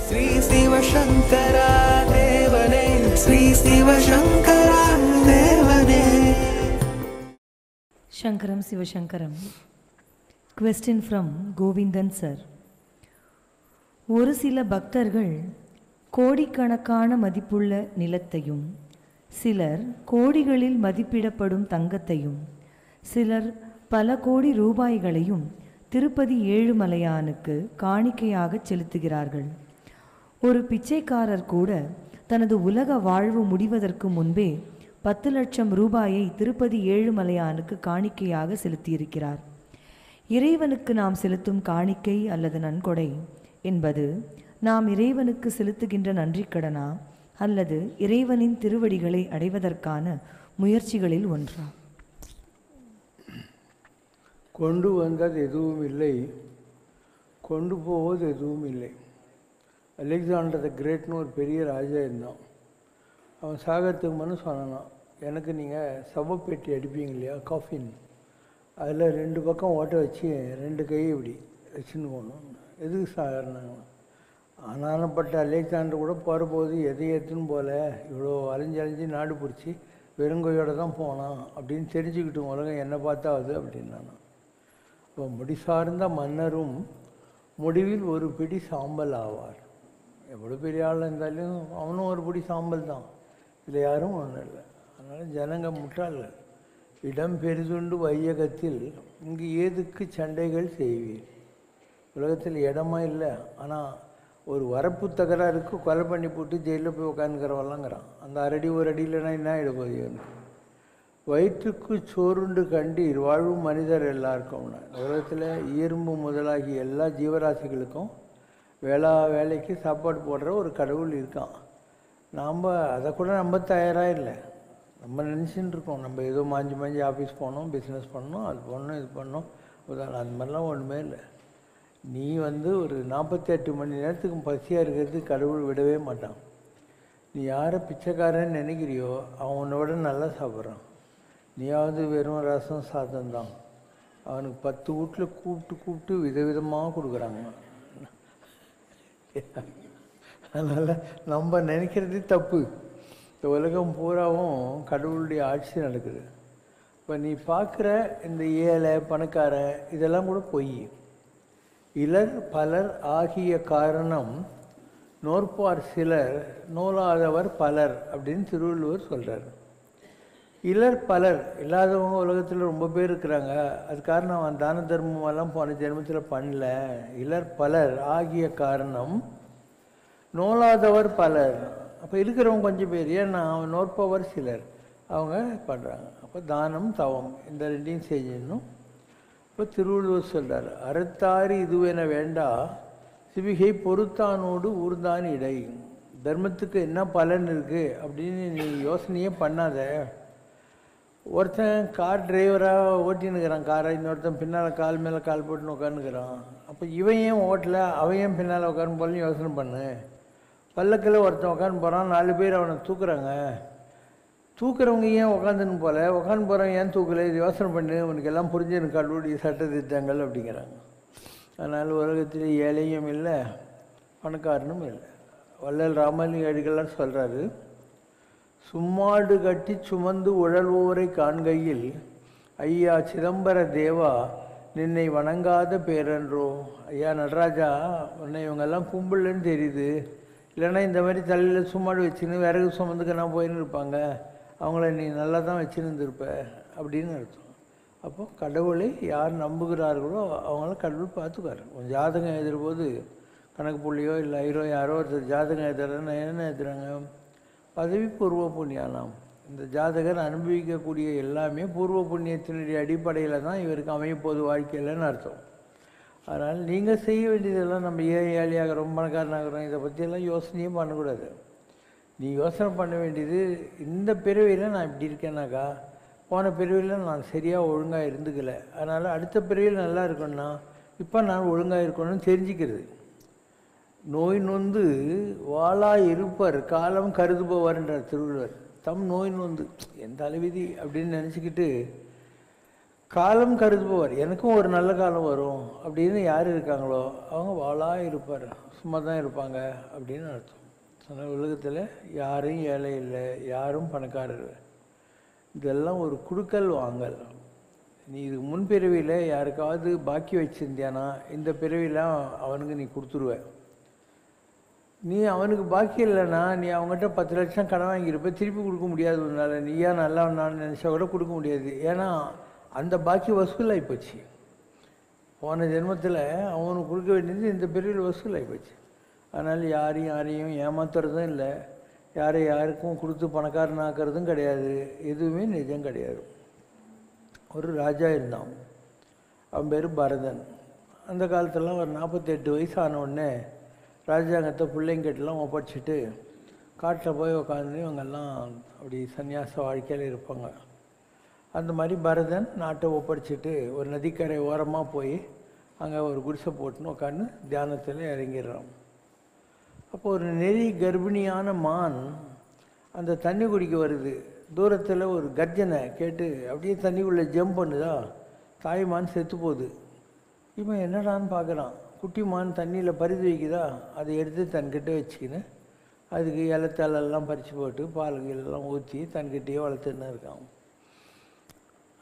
ஸ்ரீ சிவசங்கரா தேவனே, ஸ்ரீ சிவசங்கரா தேவனே. Shankaram Sivashankaram. Question from Govindan sir. ஒரு சில பக்தர்கள் கோடிக்கணக்கான மதிப்புள்ள நிலத்தையும், சிலர் கோடிகளில் மதிப்பிடப்படும் தங்கத்தையும், சிலர் பல கோடி ரூபாய்களையும் திருப்பதி ஏழுமலையானுக்கு காணிக்கையாக செலுத்துகிறார்கள். ஒரு பிச்சைக்காரர் கூட தனது உலக வாழ்வு முடிவதற்கு முன்பே 10 லட்சம் ரூபாயை திருப்பதி ஏழுமலையானுக்கு காணிக்கையாக செலுத்தியிருக்கிறார். இறைவனுக்கு நாம் செலுத்தும் காணிக்கை அல்லது நன்கொடை என்பது நாம் இறைவனுக்கு செலுத்துகின்ற நன்றிக்கடனா அல்லது இறைவனின் திருவடிகளை அடைவதற்கான முயற்சிகளில் ஒன்றா? கொண்டு வந்தது எதுவும் இல்லை, கொண்டு போவது எதுவும் இல்லை. அலெக்சாண்டர் த கிரேட்னு ஒரு பெரிய ராஜா இருந்தான். அவன் சாகத்துக்கு முன்னு சொன்னான், எனக்கு நீங்கள் சவப்பேட்டி அடிப்பீங்க இல்லையா, காஃபின், அதில் 2 பக்கம் ஓட்ட வச்சு 2 கை இப்படி வச்சுன்னு போகணும். எதுக்கு சாகனாங்க? ஆனானப்பட்ட அலெக்சாண்டர் கூட போகிற போது எதை எடுத்துன்னு போல, இவ்வளோ அலைஞ்சு நாடு பிடிச்சி வெறுங்கையோடு தான் போனான் அப்படின்னு தெரிஞ்சுக்கிட்டோம், உலகம் என்ன பார்த்தாவது அப்படின்னான். இப்போ முடி சார்ந்த மன்னரும் முடிவில் ஒரு பிடி சாம்பல் ஆவார். எவ்வளோ பெரிய ஆள் இருந்தாலும் அவனும் ஒரு பிடி சாம்பல் தான், இதில் யாரும் ஒன்றும் இல்லை. அதனால் ஜனங்க முட்டாள்கள். இடம் பெரிதுண்டு வையகத்தில் இங்கு ஏதுக்கு சண்டைகள் செய்வீர். உலகத்தில் இடமா இல்லை, ஆனால் ஒரு வரப்பு தகராறுக்கு கொலை பண்ணி போட்டு ஜெயிலில் போய் உட்காந்துக்கிறவெல்லாங்கிறான். அந்த அரடி ஒரு அடி இல்லைன்னா என்ன ஆகிடும்போது வயிற்றுக்கு சோறுண்டு கண்டீர் வாழும் மனிதர் எல்லாருக்கும். உலகத்தில் எறும்பு முதலாகி எல்லா ஜீவராசிகளுக்கும் வேலைக்கு சாப்பாடு போடுற ஒரு கடவுள் இருக்கான். நாம் அதை கூட நம்ம தயாராக இல்லை. நம்ம நினச்சின்னு இருக்கோம், நம்ம ஏதோ மாஞ்சி ஆஃபீஸ் போகணும், பிஸ்னஸ் பண்ணணும், அது பண்ணணும், இது பண்ணணும். அந்த மாதிரிலாம் ஒன்றுமே இல்லை. நீ ஒரு 48 மணி நேரத்துக்கு பசியாக இருக்கிறது கடவுள் விடவே மாட்டான். நீ யாரை பிச்சைக்காரன்னு நினைக்கிறியோ அவனோட நல்லா சாப்பிட்றான். நீயாவது வெறும் ரசம் சாதம் தான், அவனுக்கு 10 வீட்டில் கூப்பிட்டு விதவிதமாக கொடுக்குறாங்க. அதனால் நம்ம நினைக்கிறது தப்பு. இந்த உலகம் பூராவும் கடவுளுடைய ஆட்சி நடக்குது. இப்போ நீ பார்க்குற இந்த ஏழை பணக்காரன் இதெல்லாம் கூட பொய். இலர் பலர் ஆகிய காரணம் நோற்பார் சிலர் நூலாதவர் பலர் அப்படின்னு திருவள்ளுவர் சொல்கிறார். இலர் பலர் இல்லாதவங்க உலகத்தில் ரொம்ப பேர் இருக்கிறாங்க. அது காரணம் அவன் தான தர்மமெல்லாம் போன ஜென்மத்தில் பண்ணல. இலர் பலர் ஆகிய காரணம் நூலாதவர் பலர். அப்போ இருக்கிறவங்க கொஞ்சம் பேர், ஏன்னா அவன் நோற்பவர் சிலர், அவங்க பண்ணுறாங்க. அப்போ தானம் தவம் இந்த 2ஐயும் செஞ்சிடணும். இப்போ திருவள்ளுவர் சொல்கிறார், அறத்தாறு இதுவென வேண்டா சிவிகை பொறுத்தானோடு ஊர்தான் இடை. தர்மத்துக்கு என்ன பலன் இருக்குது அப்படின்னு நீ யோசனையே பண்ணாத. ஒருத்தன் கார் டிரைவராக ஓட்டின்னுக்கிறான் காரை, இன்னொருத்தன் பின்னால் கால் மேலே கால் போட்டுன்னு உட்காந்துக்கிறான். அப்போ இவன் ஏன் ஓட்டலை, அவன் ஏன் பின்னால் உட்காந்து போல யோசனை பண்ணு. பல்லக்கில் ஒருத்தன் உட்காந்து போகிறான், 4 பேர் அவனை தூக்குறாங்க. தூக்குறவங்க ஏன் உட்காந்துன்னு போல, உட்காந்து போகிறவங்க ஏன் தூக்கலை, இது யோசனை பண்ணு, உனக்கு எல்லாம் புரிஞ்சுன்னு கடவுளுடைய சட்ட திட்டங்கள் அப்படிங்கிறாங்க. அதனால் உலகத்தில் ஏழையும் இல்லை பணக்காரனும் இல்லை. வள்ளல் ராமலிங்க அடிகளார் சொல்கிறாரு, சும்மாடு கட்டி சுமந்து உழல்வோரை காண்கையில் ஐயா சிதம்பர தேவா நின்னை வணங்காத பேரன்றோ. ஐயா நடராஜா, உன்னை இவங்கெல்லாம் கும்பலன்னு தெரியுது, இல்லைன்னா இந்த மாதிரி தலையில் சும்மாடு வச்சுன்னு விறகு சுமந்துக்கு நான் போயின்னு இருப்பாங்க, அவங்கள நீ நல்லா தான் வச்சுன்னு இருந்திருப்ப அப்படின்னு அர்த்தம். அப்போ கடவுளை யார் நம்புகிறார்களோ அவங்கள கடவுள் பார்த்துக்காரு. உன் ஜாதகம் எழுதுகிற போது கணக்கு புள்ளியோ இல்லை ஐயரோ யாரோ ஒருத்தர் ஜாதகம் எழுதுறேன்னு என்ன எழுதுறாங்க, பதவி பூர்வ புண்ணியானாம். இந்த ஜாதகர் அனுபவிக்கக்கூடிய எல்லாமே பூர்வ புண்ணியத்தினுடைய அடிப்படையில் தான் இவருக்கு அமையப்போது வாழ்க்கையில்னு அர்த்தம். அதனால் நீங்கள் செய்ய வேண்டியதெல்லாம், நம்ம ஏழையாக ரொம்ப பணக்காரனாகிறோம் இதை பற்றியெல்லாம் யோசனையே பண்ணக்கூடாது. நீ யோசனை பண்ண வேண்டியது, இந்த பிறவியில் நான் இப்படி இருக்கேனாக்கா, போன பிறவியில் நான் சரியாக ஒழுங்காக இருந்துக்கல, அதனால் அடுத்த பிறவியில் நல்லா இருக்கணும்னா இப்போ நான் ஒழுங்காக இருக்கணும்னு தெரிஞ்சுக்கிறது. நோய் நொந்து வாளா இருப்பர் காலம் கருதுபவர்ன்றார் திருவள்ளுவர். நோய் நொந்து என் தலைவிதி அப்படின்னு நினச்சிக்கிட்டு காலம் கருதுபவர், எனக்கும் ஒரு நல்ல காலம் வரும் அப்படின்னு யார் இருக்காங்களோ அவங்க வாளாக இருப்பார், சும்மா தான் இருப்பாங்க அப்படின்னு அர்த்தம். சொன்ன உலகத்தில் யாரும் ஏழை இல்லை, யாரும் பணக்காரர் இல்லை. இதெல்லாம் ஒரு குடுக்கல் வாங்கல். நீ இது முன்பிறவியில் யாருக்காவது பாக்கி வச்சுருந்தியானா இந்த பிறவியில் அவனுக்கு நீ கொடுத்துருவ. நீ அவனுக்கு பாக்கி இல்லைன்னா நீ அவங்ககிட்ட 10 லட்சம் கடன் வாங்கியிருப்ப, திருப்பி கொடுக்க முடியாது. உன்னால் நீயா நல்லா நான் நினச்சா கூட கொடுக்க முடியாது. ஏன்னா அந்த பாக்கி வசூலாகி போச்சு. போன ஜென்மத்தில் அவனுக்கு கொடுக்க வேண்டியது இந்த பிறவியில் வசூலாகி போச்சு. அதனால் யாரையும் ஏமாத்துறதும் இல்லை, யாருக்கும் கொடுத்து பணக்காரனாக்கிறதும் கிடையாது. எதுவுமே நிஜம் கிடையாது. ஒரு ராஜா இருந்தான், அவன் பேர் பரதன். அந்த காலத்துலலாம் ஒரு 48 வயசு ஆன உடனே ராஜாங்கத்தை பிள்ளைங்கிட்டலாம் ஒப்படைச்சிட்டு காட்டில் போய் உட்காந்து இவங்கெல்லாம் அப்படி சன்னியாச வாழ்க்கையில் இருப்பாங்க. அந்த மாதிரி பரதன் நாட்டை ஒப்படைச்சிட்டு ஒரு நதிக்கரை ஓரமாக போய் அங்கே ஒரு குடிசை போட்டுன்னு உட்காந்து தியானத்தில் இறங்கிடுறான். அப்போ ஒரு நெறி கர்ப்பிணியான மான் அந்த தண்ணி குடிக்க வருது. தூரத்தில் ஒரு கர்ஜனை கேட்டு அப்படியே தண்ணிக்குள்ளே ஜம்ப் பண்ணுதா, தாய் மான் செத்து போகுது. இவன் என்னடான்னு பார்க்குறான். குட்டி மான் தண்ணியில் பரிது வைக்குதா, அதை எடுத்து தன்கிட்ட வச்சுக்கின்னு அதுக்கு இலத்தாலெல்லாம் பறித்து போட்டு பால்களெல்லாம் ஊற்றி தன்கிட்டயே வளர்த்துன்னு இருக்கான்.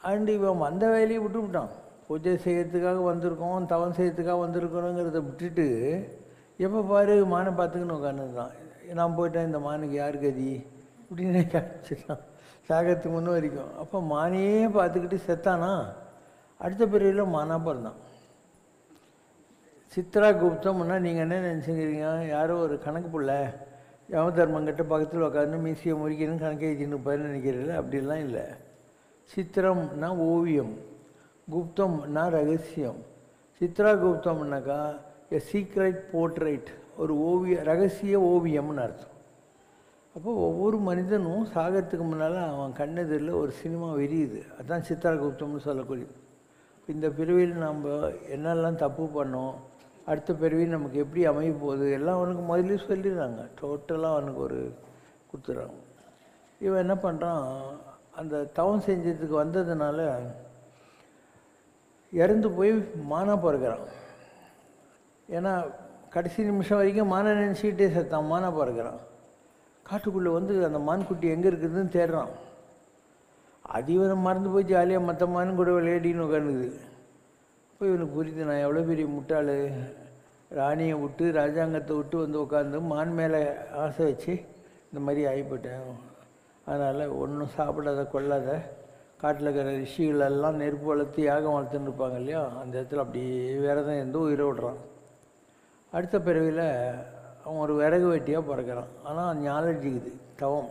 அண்டு இவன் அந்த வேலையை விட்டுவிட்டான். பூஜை செய்யறதுக்காக வந்திருக்கோம், தவம் செய்யறதுக்காக வந்திருக்கணுங்கிறத விட்டுட்டு எப்போ பாரு மானை பார்த்துக்கின்னு உட்காந்துருந்தான். நான் போயிட்டேன், இந்த மானுக்கு யார் கதி இப்படின்னு காமிச்சிட்டான் சாகத்துக்கு முன்னே வரைக்கும். அப்போ மானையே பார்த்துக்கிட்டு செத்தானா. அடுத்த பிரிவில் மானா பிறந்தான். சித்ரா குப்தம்னா நீங்கள் என்ன நினச்சிக்கிறீங்க? யாரோ ஒரு கணக்கு பிள்ளை யமதர்மங்கிட்ட பக்கத்தில் உட்காந்து மீசியை முறிக்கணும் கணக்கு எழுதின்னு இருப்பாருன்னு நினைக்கிறீங்கள? அப்படிலாம் இல்லை. சித்திரம்னா ஓவியம், குப்தம்னா ரகசியம். சித்ரா குப்தம்னாக்கா எ சீக்ரெட் போர்ட்ரைட், ஒரு ரகசிய ஓவியம்னு அர்த்தம். அப்போ ஒவ்வொரு மனிதனும் சாகத்துக்கு முன்னால் அவன் கண்ணெதிரில் ஒரு சினிமா விரியுது. அதுதான் சித்ரா குப்தம்னு சொல்லக்கூடியது. இந்த பிறவியில் நம்ம என்னெல்லாம் தப்பு பண்ணோம், அடுத்த பிறவியில் நமக்கு எப்படி அமைய போகுது எல்லாம் அவனுக்கு முதல்ல சொல்லிடுறாங்க. டோட்டலாக அவனுக்கு ஒரு கொடுத்துட்றாங்க. இவன் என்ன பண்ணுறான், அந்த தவம் செஞ்சதுக்கு வந்ததுனால இறந்து போய் மானா பிறக்கிறான். ஏன்னா கடைசி நிமிஷம் வரைக்கும் மானை நினச்சிக்கிட்டே செத்தான், மானா பிறக்கிறான். காட்டுக்குள்ளே வந்து அந்த மான்குட்டி எங்கே இருக்குதுன்னு தேடுறான். அது இவனை மறந்து போய் ஜாலியாக மற்ற மான் கூட விளையாடின்னு உட்காந்துக்குது. இப்போ இவனுக்கு புரியுது, நான் எவ்வளோ பெரிய முட்டாள், ராணியை விட்டு ராஜாங்கத்தை விட்டு வந்து உட்காந்து மான் மேலே ஆசை வச்சு இந்த மாதிரி ஆகிப்பட்டேன். அதனால் ஒன்றும் சாப்பிடாத கொள்ளாத காட்டில் இருக்கிற ரிஷிகளெல்லாம் நெருப்பு வளர்த்து யாகம் வளர்த்துன்னு இருப்பாங்க இல்லையா, அந்த இடத்துல அப்படியே விரதம் இருந்து உயிரை விடுறான். அடுத்த பிறவியில் அவன் ஒரு விறகு வெட்டியாக பிறக்கிறான். ஆனால் ஞாலஜி இது தவம்,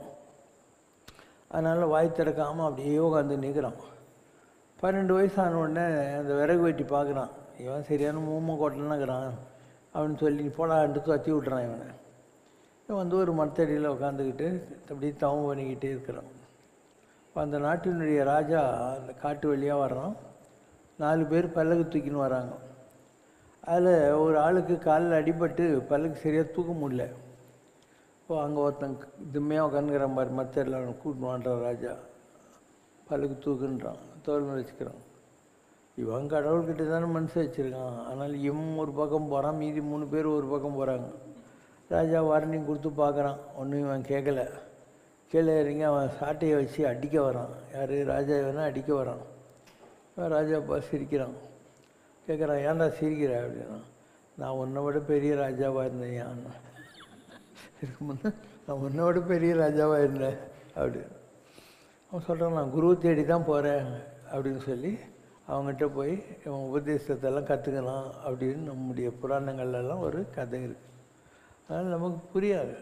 அதனால் வாய் திறக்காமல் அப்படியே உட்காந்து நிற்கிறான். 12 வயசு ஆன உடனே அந்த விறகு வெட்டி பார்க்குறான். இவன் சரியான மூம கோட்டல்னாங்கிறான் அப்படின்னு சொல்லி போடான்ட்டு தத்தி விட்றான். இவன் வந்து ஒரு மரத்தடியில் உட்காந்துக்கிட்டு அப்படியே தவம் பண்ணிக்கிட்டே இருக்கிறான். இப்போ அந்த நாட்டினுடைய ராஜா அந்த காட்டு வழியாக வர்றான். 4 பேர் பல்லக்கு தூக்கின்னு வராங்க. அதில் ஒரு ஆளுக்கு காலில் அடிபட்டு பல்லக்கு சரியாக தூக்க முடியல. இப்போ அங்கே ஒருத்தன் இதுமையாக உட்காந்துக்கிறான் பாரு, மரத்தடியில் அவனை கூட்டினுவான்றான் ராஜா. பல்லக்கு தூக்குன்றான், தோல் மேலே வச்சுக்கிறான். இவன் கடவுள்கிட்ட தானே மனசு வச்சுருக்கான். ஆனால் இவன் ஒரு பக்கம் போகிறான், மீதி 3 பேர் ஒரு பக்கம் போகிறாங்க. ராஜா வார்னிங் கொடுத்து பார்க்குறான், ஒன்றும் இவன் கேட்கல. கீழே இறங்கி அவன் சாட்டையை வச்சு அடிக்க வரான். யார்? ராஜா வேணால் அடிக்க வரான். ராஜா சிரிக்கிறான். கேட்குறான், ஏன்டா சிரிக்கிற அப்படின்னா, நான் உன்னை விட பெரிய ராஜாவாக இருந்தேன், ஏன் இருக்கும்போது நான் உன்னை விட பெரிய ராஜாவாக இருந்தேன் அப்படின்னு அவன் சொல்கிறான். நான் குரு தேடி தான் போகிறேன் அப்படின்னு சொல்லி அவங்ககிட்ட போய் இவன் உபதேசத்தெல்லாம் கற்றுக்கலாம் அப்படின்னு நம்முடைய புராணங்கள்லாம் ஒரு கதை இருக்குது. அதனால் நமக்கு புரியாது.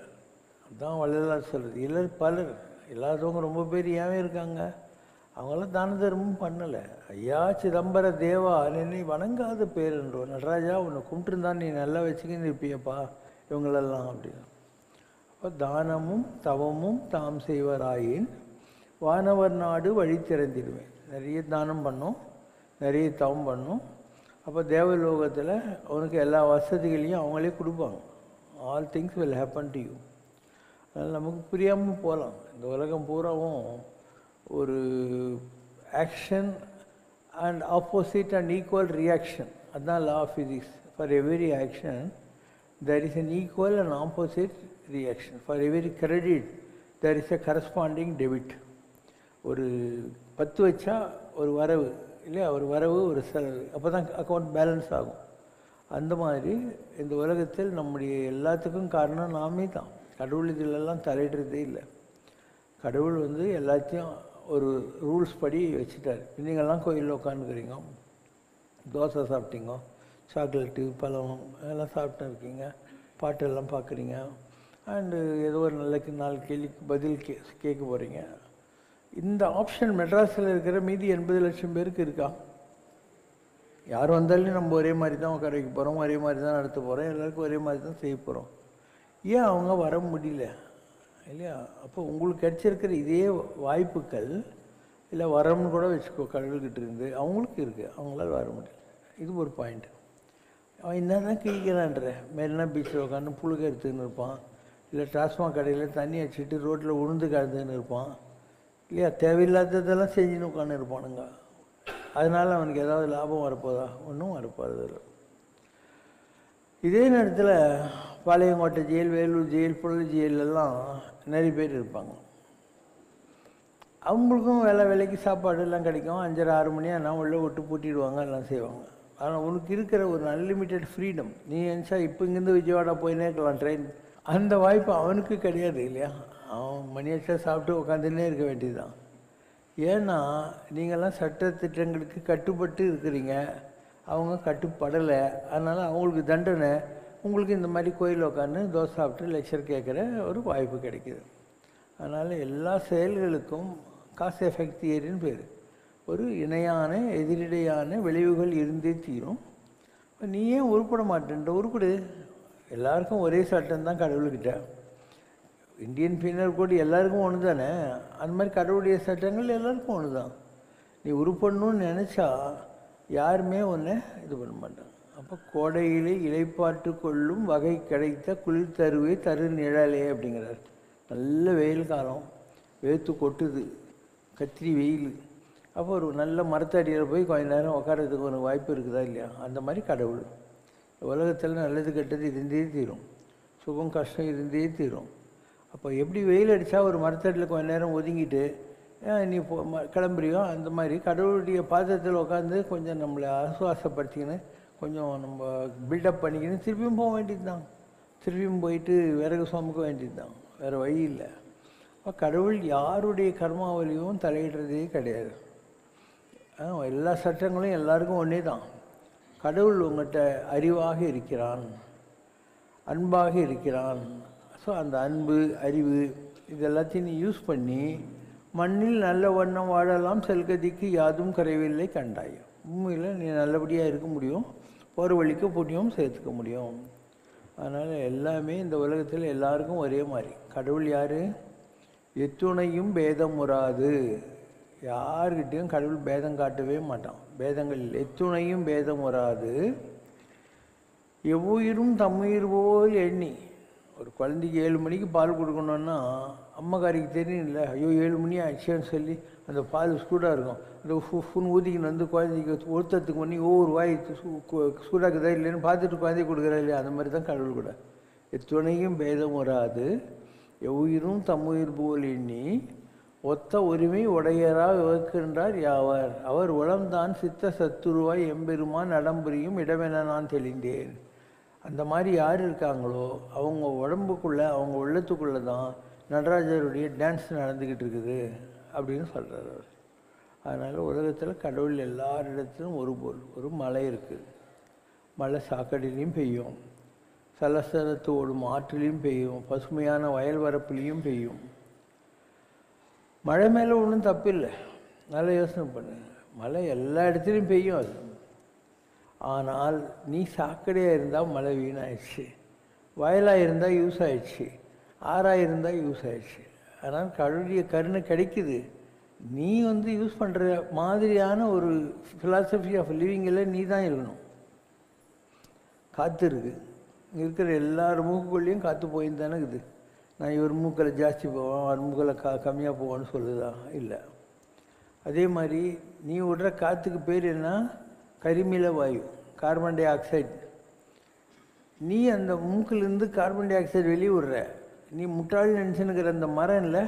அதுதான் வள்ளலார் சொல்கிறது. இல்லை பலர் எல்லாத்தவங்க ரொம்ப பேர் ஏன் இருக்காங்க, அவங்களாம் தான தர்மமும் பண்ணலை. ஐயா சிதம்பர தேவா என்னை வணங்காத பேருன்றோ, நடராஜா உன்னை கும்பிட்டுருந்தான் நீ நல்லா வச்சுக்கின்னு இருப்பியப்பா இவங்களெல்லாம் அப்படின்னு. அப்போ தானமும் தவமும் தாம் செய்வராயின் வானவர் நாடு வழி திறந்திடுவேன். நிறைய தானம் பண்ணோம், நிறைய தவம் பண்ணோம். அப்போ தேவலோகத்தில் அவனுக்கு எல்லா வசதிகளையும் அவங்களே கொடுப்பாங்க. All things will happen to you. அதனால் நமக்கு புரியாமல் போகலாம். இந்த உலகம் பூராவும் ஒரு action and opposite and equal reaction. That's law of physics. For every action, there is an equal and opposite reaction. For every credit, there is a corresponding debit. ஒரு 10 வச்சா ஒரு வரவு இல்லையா, ஒரு வரவு ஒரு செலவு, அப்போ தான் அக்கௌண்ட் பேலன்ஸ் ஆகும். அந்த மாதிரி இந்த உலகத்தில் நம்முடைய எல்லாத்துக்கும் காரணம் நாமே தான். கடவுள் இதிலெல்லாம் தலையிடுறதே இல்லை. கடவுள் வந்து எல்லாத்தையும் ஒரு ரூல்ஸ் படி வச்சுட்டார். நீங்கள்லாம் கோயிலில் உட்காந்துக்கிறீங்க, தோசை சாப்பிட்டீங்க, சாக்லேட்டு பழம் எல்லாம் சாப்பிட்டு இருக்கீங்க, பாட்டெல்லாம் பார்க்குறீங்க, அண்டு ஏதோ ஒரு நாலு கேள்விக்கு பதில் கேட்க போகிறீங்க. இந்த ஆப்ஷன் மெட்ராஸில் இருக்கிற மீதி 80 லட்சம் பேருக்கு இருக்கா? யார் வந்தாலும் நம்ம ஒரே மாதிரி தான் உட்கார வைக்க போகிறோம், ஒரே மாதிரி தான் நடத்த போகிறோம், எல்லாருக்கும் ஒரே மாதிரி தான் செய்ய போகிறோம். ஏன் அவங்க வர முடியல இல்லையா? அப்போ உங்களுக்கு கிடச்சிருக்கிற இதே வாய்ப்புகள் இல்லை வரம்னு கூட வச்சுக்கோ, கடவுள்கிட்ட இருந்து அவங்களுக்கு இருக்குது, அவங்களால வர முடியல. இது ஒரு பாயிண்ட். அவன் என்ன தான் கிழிக்கிறான்ற மெரினா பீச்சில் உட்காந்து புழுக எடுத்துன்னு இருப்பான், இல்லை டாஸ்மாக் கடையில் தண்ணி அடிச்சுட்டு ரோட்டில் உளுந்து கலந்துன்னு இருப்பான் இல்லையா? தேவையில்லாததெல்லாம் செஞ்சுன்னு உட்காந்து இருப்பானுங்க. அதனால் அவனுக்கு ஏதாவது லாபம் வரப்போதா? ஒன்றும் வரப்போகிறது இல்லை. இதே நேரத்தில் பாளையங்கோட்டை ஜெயில், வேலூர் ஜெயில், புழல் ஜெயிலெல்லாம் நிறைய பேர் இருப்பாங்க. அவங்களுக்கும் வேலைக்கு சாப்பாடு எல்லாம் கிடைக்கும். 5:30 6 மணி ஆனால் உள்ளே விட்டு பூட்டிடுவாங்க, எல்லாம் செய்வாங்க. ஆனால் உனக்கு இருக்கிற ஒரு அன்லிமிட்டெட் ஃப்ரீடம், நீ நினச்சா இப்போ இங்கேருந்து விஜயவாடா போயினே இருக்கலாம் ட்ரெயின், அந்த வாய்ப்பு அவனுக்கு கிடையாது இல்லையா? அவன் மணியாச்சா சாப்பிட்டு உட்காந்துன்னே இருக்க வேண்டியது தான். ஏன்னா நீங்கள்லாம் சட்டத்திட்டங்களுக்கு கட்டுப்பட்டு இருக்கிறீங்க, அவங்க கட்டுப்படலை. அதனால் அவங்களுக்கு தண்டனை, உங்களுக்கு இந்த மாதிரி கோயில் உட்காந்து தோசை சாப்பிட்டு லெக்சர் கேட்குற ஒரு வாய்ப்பு கிடைக்கிது. அதனால் எல்லா செயல்களுக்கும் காஸ் எஃபெக்ட் தியரின்னு பேர். ஒரு இணையான எதிரிடையான விளைவுகள் இருந்தே தீரும். நீ ஏன் உருப்பட மாட்டேன்ற? உருப்படு. எல்லாருக்கும் ஒரே சட்டம் தான் கடவுள்கிட்ட. இந்தியன் பீனல் கோட் எல்லாருக்கும் ஒன்று தானே, அந்த மாதிரி கடவுளுடைய சட்டங்கள் எல்லாருக்கும் ஒன்று தான். நீ உருப்படணும்னு நினச்சா யாருமே ஒன்றை இது பண்ண மாட்டாங்க. அப்போ கோடையிலே இலைப்பாட்டு கொள்ளும் வகை கிடைத்த குளிர் தருவே தரு நிழலே அப்படிங்கிறார். நல்ல வெயில் காலம், வேர்த்து கொட்டுது, கத்திரி வெயில். அப்போ ஒரு நல்ல மரத்தடியில் போய் கொஞ்ச நேரம் உட்காரத்துக்கு ஒரு வாய்ப்பு இருக்குதா இல்லையா? அந்த மாதிரி கடவுள். உலகத்தில் நல்லது கெட்டது இருந்தே தீரும், சுகம் கஷ்டம் இருந்தே தீரும். அப்போ எப்படி வெயில் அடித்தா ஒரு மரத்தடியில் கொஞ்ச நேரம் ஒதுங்கிட்டு நீ கிளம்புறியோ, அந்த மாதிரி கடவுளுடைய பாதத்தில் உட்காந்து கொஞ்சம் நம்மளை ஆசுவாசப்படுத்திக்கின்னு கொஞ்சம் நம்ம பில்டப் பண்ணிக்கின்னு திருப்பியும் போக வேண்டியது தான். திருப்பியும் போயிட்டு விறகு சுமக்க வேண்டியது தான், வேறு வழி இல்லை. அப்போ கடவுள் யாருடைய கர்மாவலியும் தலையிடுறதே கிடையாது. எல்லா சட்டங்களும் எல்லாருக்கும் ஒன்றே தான். கடவுள் உங்கள்கிட்ட அறிவாக இருக்கிறான், அன்பாக இருக்கிறான். ஸோ அந்த அன்பு, அறிவு இது எல்லாத்தையும் நீ யூஸ் பண்ணி மண்ணில் நல்ல வண்ணம் வாழலாம், செல்கதிக்கு யாதும் குறைவில்லை கண்டாய். உண்மையில் நீ நல்லபடியாக இருக்க முடியும், போகிற வழிக்கு புண்ணியம் சேர்த்துக்க முடியும். அதனால் எல்லாமே இந்த உலகத்தில் எல்லாருக்கும் ஒரே மாதிரி. கடவுள் யார்? எத்துணையும் பேதம் உறாது. யார்கிட்டையும் கடவுள் பேதம் காட்டவே மாட்டான். பேதங்கள் எத்துணையும் பேதம் உறாது. எவ்வுயிரும் தம்முயிர் போல் எண்ணி. ஒரு குழந்தைக்கு 7 மணிக்கு பால் கொடுக்கணுன்னா அம்மாக்காரிக்கு தெரியும் இல்லை, ஐயோ 7 மணி ஆச்சுன்னு சொல்லி அந்த பால் சூடாக இருக்கும், அந்த ஃபுன் ஊதிக்கின்னு வந்து குழந்தைக்கு ஒருத்தத்துக்கு பண்ணி ஒவ்வொரு வாய் சூடாக்குதா இல்லைன்னு பார்த்துட்டு குழந்தை கொடுக்குறா இல்லையா? அந்த மாதிரி தான் கடவுள் கூட. எத்துணையும் பேதம் வராது, எவ்வுயிரும் தம்முயிர் போல் எண்ணி ஒத்த உரிமை உடையராக விவக்கின்றார் யாவர். அவர் உளம்தான் சித்த சத்துருவாய் எம்பெருமான் நடம்புரியும் இடமென நான் தெளிந்தேன். அந்த மாதிரி யார் இருக்காங்களோ அவங்க உடம்புக்குள்ளே, அவங்க உள்ளத்துக்குள்ளே தான் நடராஜருடைய டான்ஸ் நடந்துக்கிட்டு இருக்குது அப்படின்னு சொல்கிறார் அவர். அதனால் உலகத்தில் கடவுள் எல்லாரிடத்திலும் ஒரு மலை இருக்குது. மழை சாக்கடையிலையும் பெய்யும், சலசலத்து ஓடும் ஆற்றிலையும் பெய்யும், பசுமையான வயல் வரப்புலையும் பெய்யும். மழை மேலே ஒன்றும் தப்பில்லை, நல்லா யோசனை பண்ணு. மழை எல்லா இடத்துலையும் பெய்யும். அது ஆனால் நீ சாக்கடையாக இருந்தால் மழை வீணாயிடுச்சு, வயலாக இருந்தால் யூஸ் ஆயிடுச்சு, ஆறாக இருந்தால் யூஸ் ஆயிடுச்சு. அதனால் கடவுளுடைய கருணை கிடைக்குது. நீ யூஸ் பண்ணுற மாதிரியான ஒரு ஃபிலாசபி ஆஃப் லிவிங்கில் நீ தான் இருக்கணும். காற்று இருக்குது, இருக்கிற எல்லார் மூக்குக்குள்ளேயும் காற்று போயின்னு தானே இருக்குது. நான் இவர் மூக்கில் ஜாஸ்தி போவேன், அவர் மூக்கில் கம்மியாக போவேன்னு சொல்லுதா? இல்லை. அதே மாதிரி நீ விடுற காற்றுக்கு பேர் என்ன? கரிமில வாயு, கார்பன் டை ஆக்சைடு. நீ அந்த மூக்கிலேருந்து கார்பன் டை ஆக்சைடு வெளியே விடுற. நீ முட்டாள் நினச்சினுக்கிற அந்த மரம் இல்லை,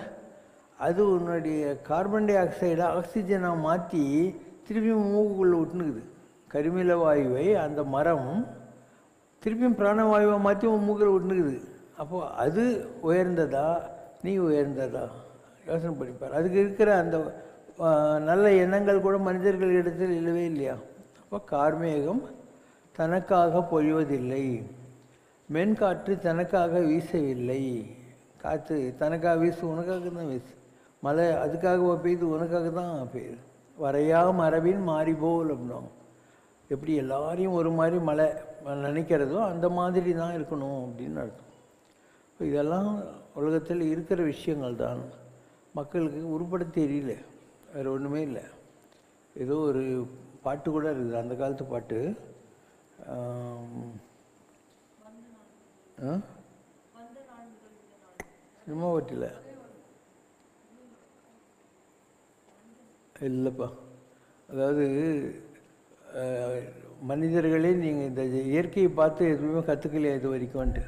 அது உன்னுடைய கார்பன் டை ஆக்சைடை ஆக்சிஜனாக மாற்றி திருப்பியும் மூக்குக்குள்ளே விட்டுனுக்குது. கரிமில வாயுவை அந்த மரம் திருப்பியும் பிராணவாயுவை மாற்றி உன் மூக்கில் விட்டுனுக்குது. அப்போது அது உயர்ந்ததா நீ உயர்ந்ததா யோசனை பண்ணிப்பார். அதுக்கு இருக்கிற அந்த நல்ல எண்ணங்கள் கூட மனிதர்கள் இடத்தில் இல்லவே இல்லையா? அப்போ கார்மேகம் தனக்காக பொழிவதில்லை, மென்காற்று தனக்காக வீசவில்லை. காற்று தனக்காக வீசு, உனக்காக தான் வீசு. மழை அதுக்காக பெய்யுது, உனக்காக தான் பெய்யுது. வரையா மரபின் மாறி போல் அப்படின்னோம். எப்படி எல்லாரையும் ஒரு மாதிரி மழை நினைக்கிறதோ அந்த மாதிரி தான் இருக்கணும் அப்படின்னு அர்த்தம். இதெல்லாம் உலகத்தில் இருக்கிற விஷயங்கள் தான், மக்களுக்கு உருப்பட தெரியல, வேறு ஒன்றுமே இல்லை. ஏதோ ஒரு பாட்டு கூட இருக்குது, அந்த காலத்து பாட்டு. சினிமா பாட்டில் இல்லைப்பா. அதாவது மனிதர்களே நீங்கள் இந்த இயற்கையை பார்த்து எதுவுமே கற்றுக்கலையா இது வரைக்கும்ன்ட்டு.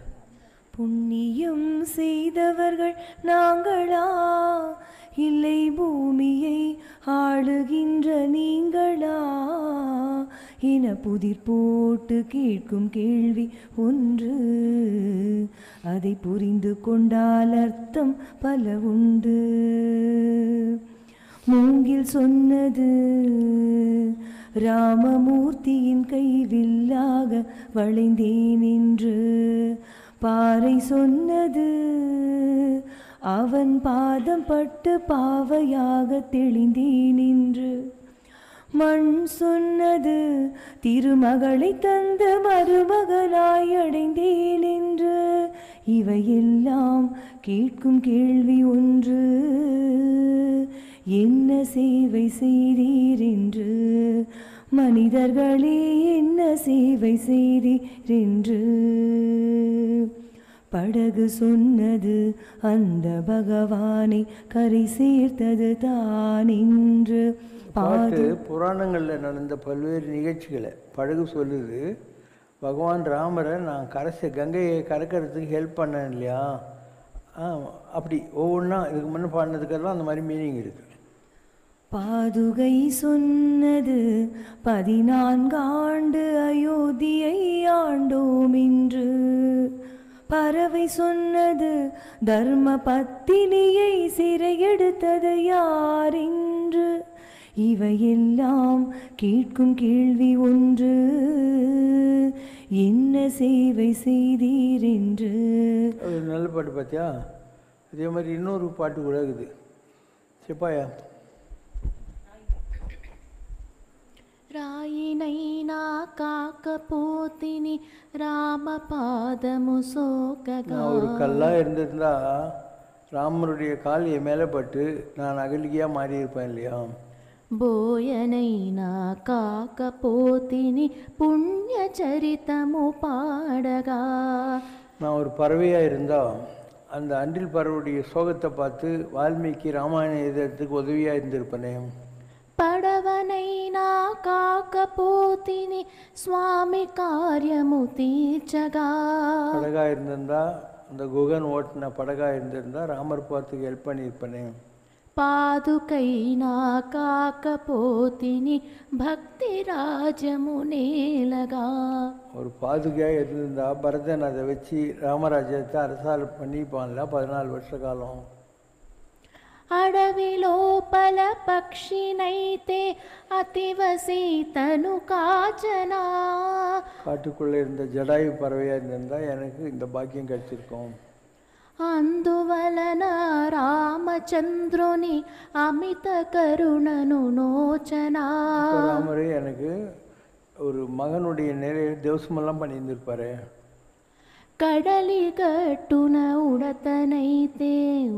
புண்ணியம் செய்தவர்கள் நாங்களா, இல்லை பூமியை ஆளுகின்ற நீங்களா என புதிர் போட்டு கேட்கும் கேள்வி ஒன்று. அதை புரிந்து கொண்டால் அர்த்தம் பல உண்டு. மூங்கில் சொன்னது ராமமூர்த்தியின் கைவில்லாக வளைந்தேன் என்று. பாறை சொன்னது அவன் பாதம் பட்டு பாவையாக தெளிந்தேன் என்று. மண் சொன்னது திருமகளை தந்து மருமகளாய் அடைந்தேன் என்று. இவையெல்லாம் கேட்கும் கேள்வி ஒன்று, என்ன சேவை செய்தீர் என்று. மனிதர்களே என்ன சேவை செய்தீர் என்று. படகு சொன்னது அந்த பகவானை கரை சேர்த்தது தான் என்று. பாட்டு புராணங்களில் நடந்த பல்வேறு நிகழ்ச்சிகளை படகு சொல்லுது. பகவான் ராமரை நான் கங்கையை கறக்கிறதுக்கு ஹெல்ப் பண்ணேன் இல்லையா, அப்படி ஒவ்வொன்றா இதுக்கு முன்னே பாடினதுக்கெல்லாம் அந்த மாதிரி மீனிங் இருக்குது. பாதுகை சொன்னது 14 ஆண்டு அயோத்தியை ஆண்டோம் என்று. பறவை சொன்னது தர்ம பத்தினியை சிறையெடுத்தது யார் என்று. இவையெல்லாம் கேட்கும் கேள்வி ஒன்று, என்ன சேவை செய்தீர் என்று. அது நல்ல பாட்டு பார்த்தியா? அதே மாதிரி இன்னொரு பாட்டு கூட இருக்குது, சிப்பாயா. రాయినైనా కాకపోతిని రామ పాదము సోకగా. ஒரு கல்லாக இருந்திருந்தா ராமருடைய கால் என் மேலே பட்டு நான் அகலிகையாக மாறி இருப்பேன் இல்லையா. బోయనైనా కాకపోతిని పుణ్య చరితము పాడగా. நான் ஒரு பறவையாக இருந்தால் அந்த அன்றில் பறவையுடைய சோகத்தை பார்த்து வால்மீகி ராமாயணம் எழுதுறதுக்கு உதவியாக இருந்திருப்பனே. పడవనైనా కాకపోతిని స్వామి కార్యము తీర్చగా. படகாக இருந்திருந்தா அந்த குகன் ஓட்டின படகாக இருந்திருந்தா ராமர் பார்த்துக்கு ஹெல்ப் பண்ணியிருப்பனே. పాదుకైనా కాకపోతిని భక్తి రాజము నేలగా. ஒரு பாதுகையாக இருந்திருந்தா பரதன் அதை வச்சு ராமராஜ்யத்தை அரசால் பண்ணிப்பான்ல 14 வருஷ காலம். అడవి లోపల పక్షినైతే అతివ సీతను కాచనా. காட்டுக்குள்ளே இருந்த ஜடாயு பறவையாக இருந்திருந்தா எனக்கு இந்த பாக்கியம் கிடைச்சிருக்கும். అందువలన రామచంద్రుని అమిత కరుణను నోచనా. ராமரே எனக்கு ஒரு மகனுடைய நிறைய தேவசமெல்லாம் பண்ணியிருந்திருப்பாரு. కడలి గట్టున ఉడతనైతే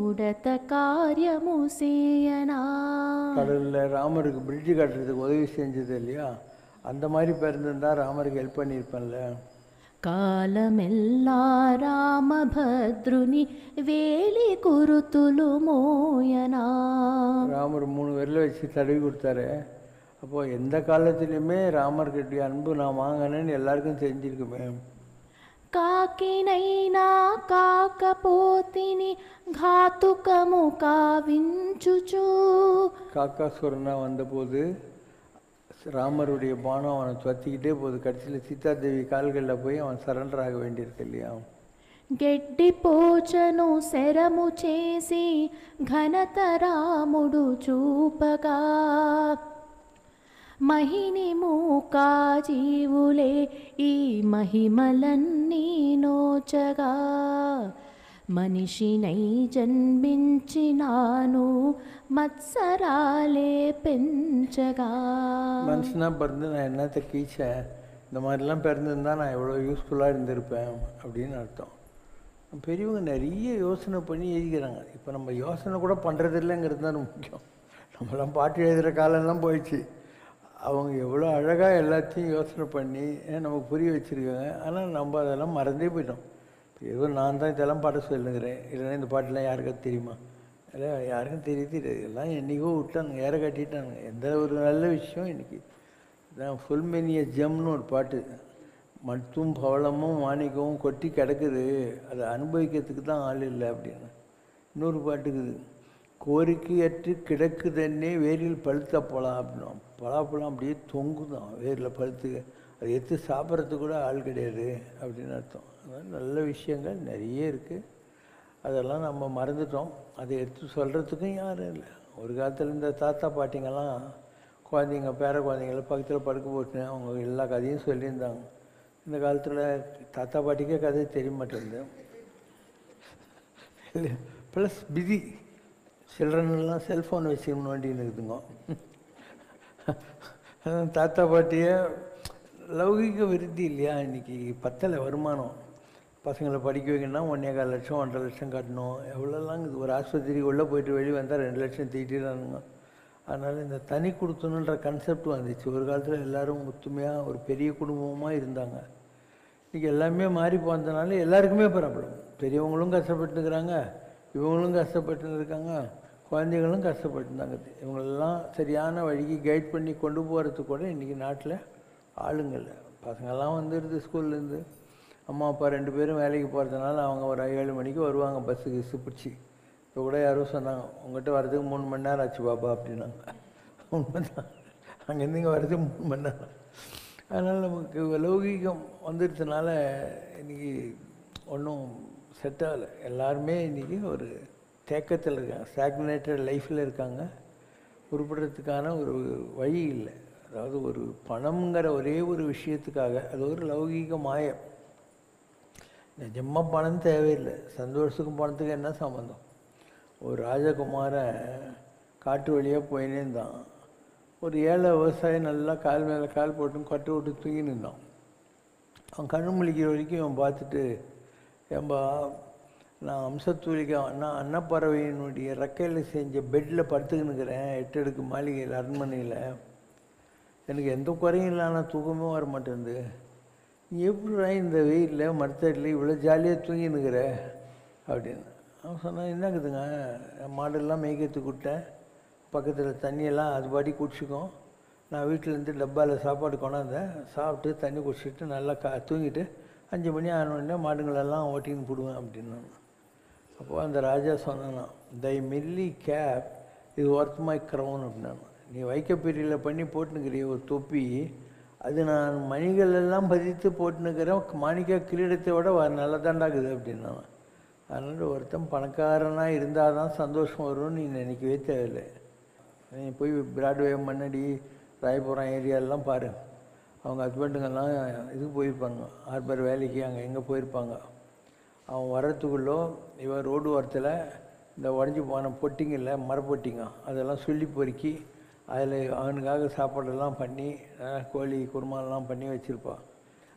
ఉడత కార్యము సేయనా. கடலில் ராமருக்கு பிரிட்ஜு கட்டுறதுக்கு உதவி செஞ்சது இல்லையா, அந்த மாதிரி பிறந்திருந்தா ராமருக்கு ஹெல்ப் பண்ணியிருப்பேன்ல. కాలమెల్లా రామభద్రుని వేలి కురుతులు మోయనా. ராமர் 3 விரல வச்சு தடவி கொடுத்தாரு. அப்போது எந்த காலத்துலேயுமே ராமர்கிட்ட அன்பு நான் வாங்கினேன்னு எல்லாருக்கும் தெரிஞ்சிருக்குமே. కాకినైనా కాకపోతిని ఘాతుకము కావించుచు. காக்காசுரனா வந்தபோது ராமருடைய பானம் அவனை துரத்திக்கிட்டே போகுது. கடைசியில் சீதாதேவி கால்களில் போய் அவன் சரண்டர் ஆக வேண்டியிருக்கு இல்லையா. గెడ్డి పోచను శరము చేసి ఘనత రాముడు చూపగా. మహిని మూకా జీవులే ఈ మహిమలన్నీ నోచగా. మనిషినై జన్మించినాను மத்சராலே பெஞ்சகா. மனுஷனாக பிறந்து நான் என்னத்தை கீச்சேன், இந்த மாதிரிலாம் பிறந்திருந்தா நான் எவ்வளோ யூஸ்ஃபுல்லாக இருந்திருப்பேன் அப்படின்னு அர்த்தம். பெரியவங்க நிறைய யோசனை பண்ணி எழுதிக்கிறாங்க. இப்போ நம்ம யோசனை கூட பண்ணுறது இல்லைங்கிறது தான் முக்கியம். நம்மளாம் பாட்டு எழுதுகிற காலம்லாம் போயிடுச்சு. அவங்க எவ்வளோ அழகாக எல்லாத்தையும் யோசனை பண்ணி நமக்கு புரிய வச்சுருக்காங்க. ஆனால் நம்ம அதெல்லாம் மறந்தே போயிட்டோம். ஏதோ நான் தான் இதெல்லாம் பாட சொல்லுங்கிறேன், இல்லைன்னா இந்த பாட்டெலாம் யாருக்காவது தெரியுமா? இல்லை, யாருக்கும் தெரியாது. எல்லாம் என்றைக்கோ விட்டாங்க, ஏற கட்டிட்டாங்க. எந்த ஒரு நல்ல விஷயம் இன்றைக்கி இதான் ஃபுல்மெனிய ஜம்னு ஒரு பாட்டு. மட்டும் பவளமும் மாணிக்கமும் கொட்டி கிடக்குது, அதை அனுபவிக்கிறதுக்கு தான் ஆள் இல்லை அப்படின்னு. இன்னொரு பாட்டுக்குது, கோரிக்கையற்று கிடக்குதன்னே வேரில் பழுத்த பழம் அப்படின்னா. பலாப்பழம் அப்படியே தொங்குதான் வேரில் பழுத்து, அதை எடுத்து சாப்பிட்றதுக்கு கூட ஆள் கிடையாது அப்படின்னு அர்த்தம். அதனால் நல்ல விஷயங்கள் நிறைய இருக்குது, அதெல்லாம் நம்ம மறந்துட்டோம். அதை எடுத்து சொல்கிறதுக்கும் யாரும் இல்லை. ஒரு காலத்தில் இந்த தாத்தா பாட்டிங்கெல்லாம் குழந்தைங்க பேர குழந்தைங்கள பக்கத்தில் படுக்க போட்டு அவங்க எல்லா கதையும் சொல்லியிருந்தாங்க. இந்த காலத்தில் தாத்தா பாட்டிக்கே கதை தெரிய மாட்டேங்குது. ப்ளஸ் பிஸி சில்ட்ரன்லாம் செல்ஃபோன் வச்சுக்கணும் வேண்டின்னு இருக்குதுங்க. தாத்தா பாட்டியை லௌகிக விருத்தி இல்லையா, இன்றைக்கி பத்தலை வருமானம். பசங்களை படிக்க வைக்கணும்னா 1.25 லட்சம் 1.5 லட்சம் கட்டணும். எவ்வளோலாம் இது. ஒரு ஆஸ்பத்திரிக்கு உள்ளே போயிட்டு வெளியே வந்தால் 2 லட்சம் தீட்டிடுறானுங்க. அதனால் இந்த தனி கொடுத்தணுன்ற கான்செப்ட் வந்துச்சு. ஒரு காலத்தில் எல்லோரும் ஒத்துமையாக ஒரு பெரிய குடும்பமாக இருந்தாங்க. இன்றைக்கி எல்லாமே மாறி போனதுனால எல்லாருக்குமே ப்ராப்ளம். பெரியவங்களும் கஷ்டப்பட்டுருக்குறாங்க, இவங்களும் கஷ்டப்பட்டு இருக்காங்க, குழந்தைகளும் கஷ்டப்பட்டுருந்தாங்க. இவங்களெல்லாம் சரியான வழிக்கு கைட் பண்ணி கொண்டு போகிறதுக்கு கூட இன்றைக்கி நாட்டில் ஆளுங்கள். பசங்கள்லாம் வந்துடுது ஸ்கூல்லேருந்து, அம்மா அப்பா 2 பேரும் வேலைக்கு போகிறதுனால அவங்க ஒரு 7 மணிக்கு வருவாங்க பஸ்ஸுக்கு பிடிச்சி. இப்போ கூட யாரோ சொன்னாங்க, உங்கள்கிட்ட வர்றதுக்கு 3 மணி நேரம் ஆச்சு பாப்பா அப்படின்னாங்க. உண்மைதான், அங்கேருந்து இங்கே வர்றதுக்கு 3 மணி நேரம். அதனால் நமக்கு லௌகீகம் வந்துடுறதுனால இன்றைக்கி ஒன்றும் செட் ஆகலை. எல்லாருமே இன்றைக்கி ஒரு தேக்கத்தில் இருக்காங்க, ஸ்டாக்னேட்டட் லைஃப்பில் இருக்காங்க. உருப்படுறதுக்கான ஒரு வழி இல்லை. அதாவது ஒரு பணம்ங்கிற ஒரே ஒரு விஷயத்துக்காக, அது ஒரு லௌகீக மாயம். நிஜமாக பணம் தேவையில்லை. சந்தோஷத்துக்கும் பணத்துக்கும் என்ன சம்மந்தம்? ஒரு ராஜகுமாரன் காட்டு வழியாக போயினே இருந்தான். ஒரு ஏழை விவசாயி நல்லா கால் மேலே கால் போட்டு கட்டு விட்டு தூங்கி நின்றான். அவன் கண்ணு முழிக்கிற வரைக்கும் அவன் பார்த்துட்டு, ஏன்பா நான் அம்சத்தூளிக்கு அன்னப்பறவையினுடைய ரெக்கையில் செஞ்ச பெட்டில் படுத்துக்கின்னுக்கிறேன் 8 அடுக்கு மாளிகையில் அரண்மனையில், எனக்கு எந்த குறையும் இல்லை, ஆனால் தூக்கமே வர மாட்டேங்குது. நீ எப்படிடா இந்த வெயிலில் மரத்தடியில் இவ்வளோ ஜாலியாக தூங்கினுக்கிற அப்படின்னு. அவன் சொன்னான், என்னக்குதுங்க, மாடெல்லாம் மேய்க்கிறதுக்கு விட்டேன், பக்கத்தில் தண்ணியெல்லாம் அது பாடி குடிச்சிக்கும், நான் வீட்டிலேருந்து டப்பாவில் சாப்பாடு கொண்டாந்தேன், சாப்பிட்டு தண்ணி குடிச்சிட்டு நல்லா தூங்கிட்டு 5 மணி ஆனோடனே மாடுங்களெல்லாம் ஓட்டின்னு போடுவேன் அப்படின்னு. அப்போது அந்த ராஜா சொன்னான், தை மில்லி கேப் இது ஒர்த் மை க்ரௌன் அப்படின்னான். நீ வைக்கப்பீரியில் பண்ணி போட்டுனுக்கிறிய ஒரு தொப்பி, அது நான் மணிகளெல்லாம் பதித்து போட்டுனுக்கிறேன், மாணிக்க கிரீடத்தை விட நல்லா தாண்டாக்குது அப்படின்னா. அதனால் ஒருத்தன் பணக்காரனாக இருந்தால் தான் சந்தோஷம் வரும்னு நீ நினைக்கவே தேவையில்லை. நீ போய் பிராட்வே முன்னாடி ராயபுரம் ஏரியாலெலாம் பாரு, அவங்க ஹஸ்பண்டுங்கெல்லாம் இதுக்கு போயிருப்பாங்க, ஹார்பர் வேலைக்கு அங்கே எங்கே போயிருப்பாங்க. அவன் வர்றதுக்குள்ளோ இவன் ரோடு ஓரத்தில் இந்த உடஞ்சி போன பொட்டிங்கல்ல, மரப்பொட்டிங்க, அதெல்லாம் சொல்லி பொறுக்கி அதில் அவனுக்காக சாப்பாடெல்லாம் பண்ணி கோழி குருமாலாம் பண்ணி வச்சுருப்பான்.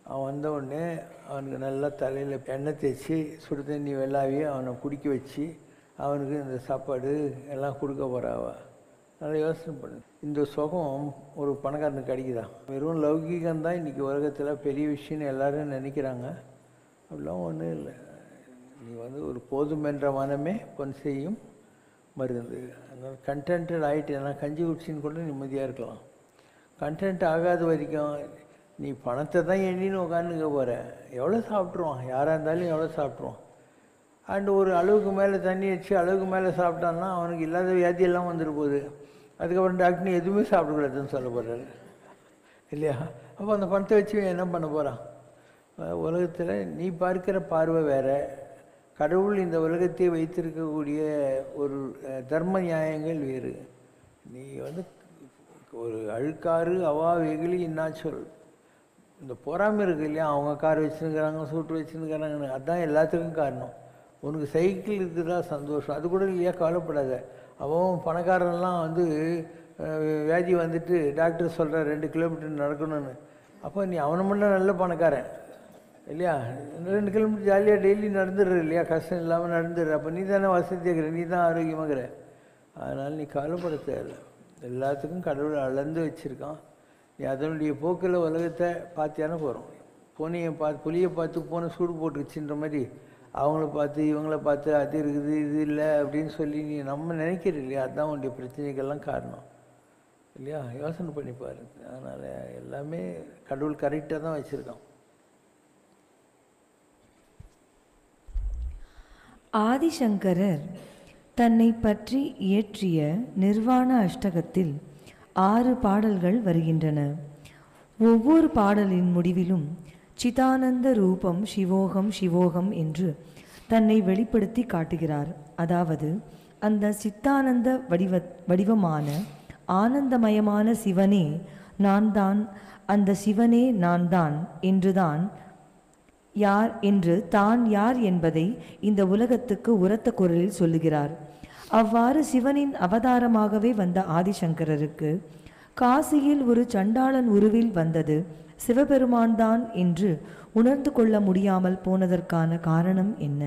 அவன் வந்த உடனே அவனுக்கு நல்லா தலையில் எண்ணெய் தேய்ச்சி சுடு தண்ணி வெள்ளாவி அவனை குடிக்க வச்சு அவனுக்கு இந்த சாப்பாடு எல்லாம் கொடுக்க போகிறாவா. நல்லா யோசனை பண்ணு. இந்த சுகம் ஒரு பணக்காரனுக்கு கிடைக்குதா? வெறும் லௌகீகம்தான் இன்றைக்கி உலகத்தில் பெரிய விஷயம்னு எல்லோரும் நினைக்கிறாங்க. அப்படிலாம் ஒன்றும் இல்லை. நீ ஒரு போதுமென்ற மனமே பொன் செய்யும் மருந்து. அதனால் கண்டென்டட் ஆகிட்டு நான் கஞ்சி குடிச்சின்னு கூட நிம்மதியாக இருக்கலாம். கண்டென்ட் ஆகாத வரைக்கும் நீ பணத்தை தான் எண்ணின்னு உட்காந்துக்க போகிற. எவ்வளோ சாப்பிட்ருவான், யாராக இருந்தாலும் எவ்வளோ சாப்பிட்ருவான். அண்டு ஒரு அளவுக்கு மேலே தண்ணி வச்சு அளவுக்கு மேலே சாப்பிட்டான்னா அவனுக்கு இல்லாத வியாதியெல்லாம் வந்துட்டு போகுது. அதுக்கப்புறம் டாக்டர் எதுவுமே சாப்பிடக்கூடாதுன்னு சொல்ல போகிறாரு இல்லையா? அப்போ அந்த பணத்தை வச்சு என்ன பண்ண போகிறான்? உலகத்தில் நீ பார்க்கிற பார்வை வேறு, கடவுள் இந்த உலகத்தை வைத்திருக்கக்கூடிய ஒரு தர்ம நியாயங்கள் வேறு. நீ ஒரு அழுக்காறு அவா வெகுளி இன்னா சொல். இந்த பொறாமை இருக்கு இல்லையா? அவங்க கார் வச்சுருக்கிறாங்க, சூட்டு வச்சுருக்கிறாங்கன்னு, அதுதான் எல்லாத்துக்கும் காரணம். உனக்கு சைக்கிள் இருக்குதா சந்தோஷம், அது கூட இல்லையா கவலைப்படாத. அவன் பணக்காரன்லாம் வியாதி வந்துட்டு டாக்டர் சொல்கிற 2 கிலோமீட்டர் நடக்கணும்னு. அப்போ நீ அவனை மட்டும் நல்ல பணக்காரன் இல்லையா? 2 கிலோமீட்டர் ஜாலியாக டெய்லி நடந்துடுற இல்லையா? கஷ்டம் இல்லாமல் நடந்துடுற. அப்போ நீ தானே வசதியாகிற, நீ தான் ஆரோக்கியமாகிற. அதனால் நீ கவலைப்பட தேவையில்லை. எல்லாத்துக்கும் கடவுளை அளந்து வச்சுருக்கான். நீ அதனுடைய போக்கில் உலகத்தை பார்த்தியானே போகிறோம். புலியை பார்த்து பூனை சூடு போட்டுருச்சுன்ற மாதிரி அவங்கள பார்த்து இவங்கள பார்த்து அது இருக்குது இது இல்லை அப்படின்னு சொல்லி நீ நம்ம நினைக்கிற இல்லையா? அதுதான் உன்னுடைய பிரச்சனைகள்லாம் காரணம் இல்லையா? யோசனை பண்ணிப்பாரு. அதனால் எல்லாமே கடவுள் கரெக்டாக தான் வச்சுருக்கான். ஆதிசங்கரர் தன்னை பற்றி இயற்றிய நிர்வாண அஷ்டகத்தில் 6 பாடல்கள் வருகின்றன. ஒவ்வொரு பாடலின் முடிவிலும் சிதானந்த ரூபம் சிவோகம் சிவோகம் என்று தன்னை வெளிப்படுத்தி காட்டுகிறார். அதாவது அந்த சித்தானந்த வடிவமான ஆனந்தமயமான சிவனே நான் தான், அந்த சிவனே நான் தான் என்றுதான் யார் என்று தான் யார் என்பதை இந்த உலகத்துக்கு உரத்த குரலில் சொல்லுகிறார். அவ்வாறு சிவனின் அவதாரமாகவே வந்த ஆதிசங்கரருக்கு காசியில் ஒரு சண்டாளன் உருவில் வந்தது சிவபெருமான் தான் என்று உணர்ந்து கொள்ள முடியாமல் போனதற்கான காரணம் என்ன?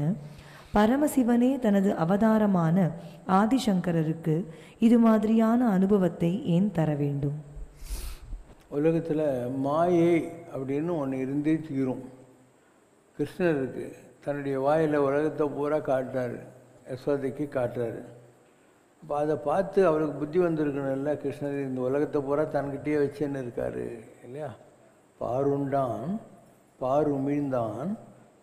பரமசிவனே தனது அவதாரமான ஆதிசங்கரருக்கு இது மாதிரியான அனுபவத்தை ஏன் தர வேண்டும்? உலகத்தில் மாயை அப்படின்னு ஒன்று இருந்தே தீரும். கிருஷ்ணருக்கு தன்னுடைய வாயில் உலகத்தை பூரா காட்டுறாரு, யசோதைக்கு காட்டுறாரு. அப்போ அதை பார்த்து அவருக்கு புத்தி வந்திருக்கணும்ல, கிருஷ்ணர் இந்த உலகத்தை பூரா தன்கிட்டயே வச்சுன்னு இருக்காரு இல்லையா? பாருண்டான் பார் உமிழ்ந்தான்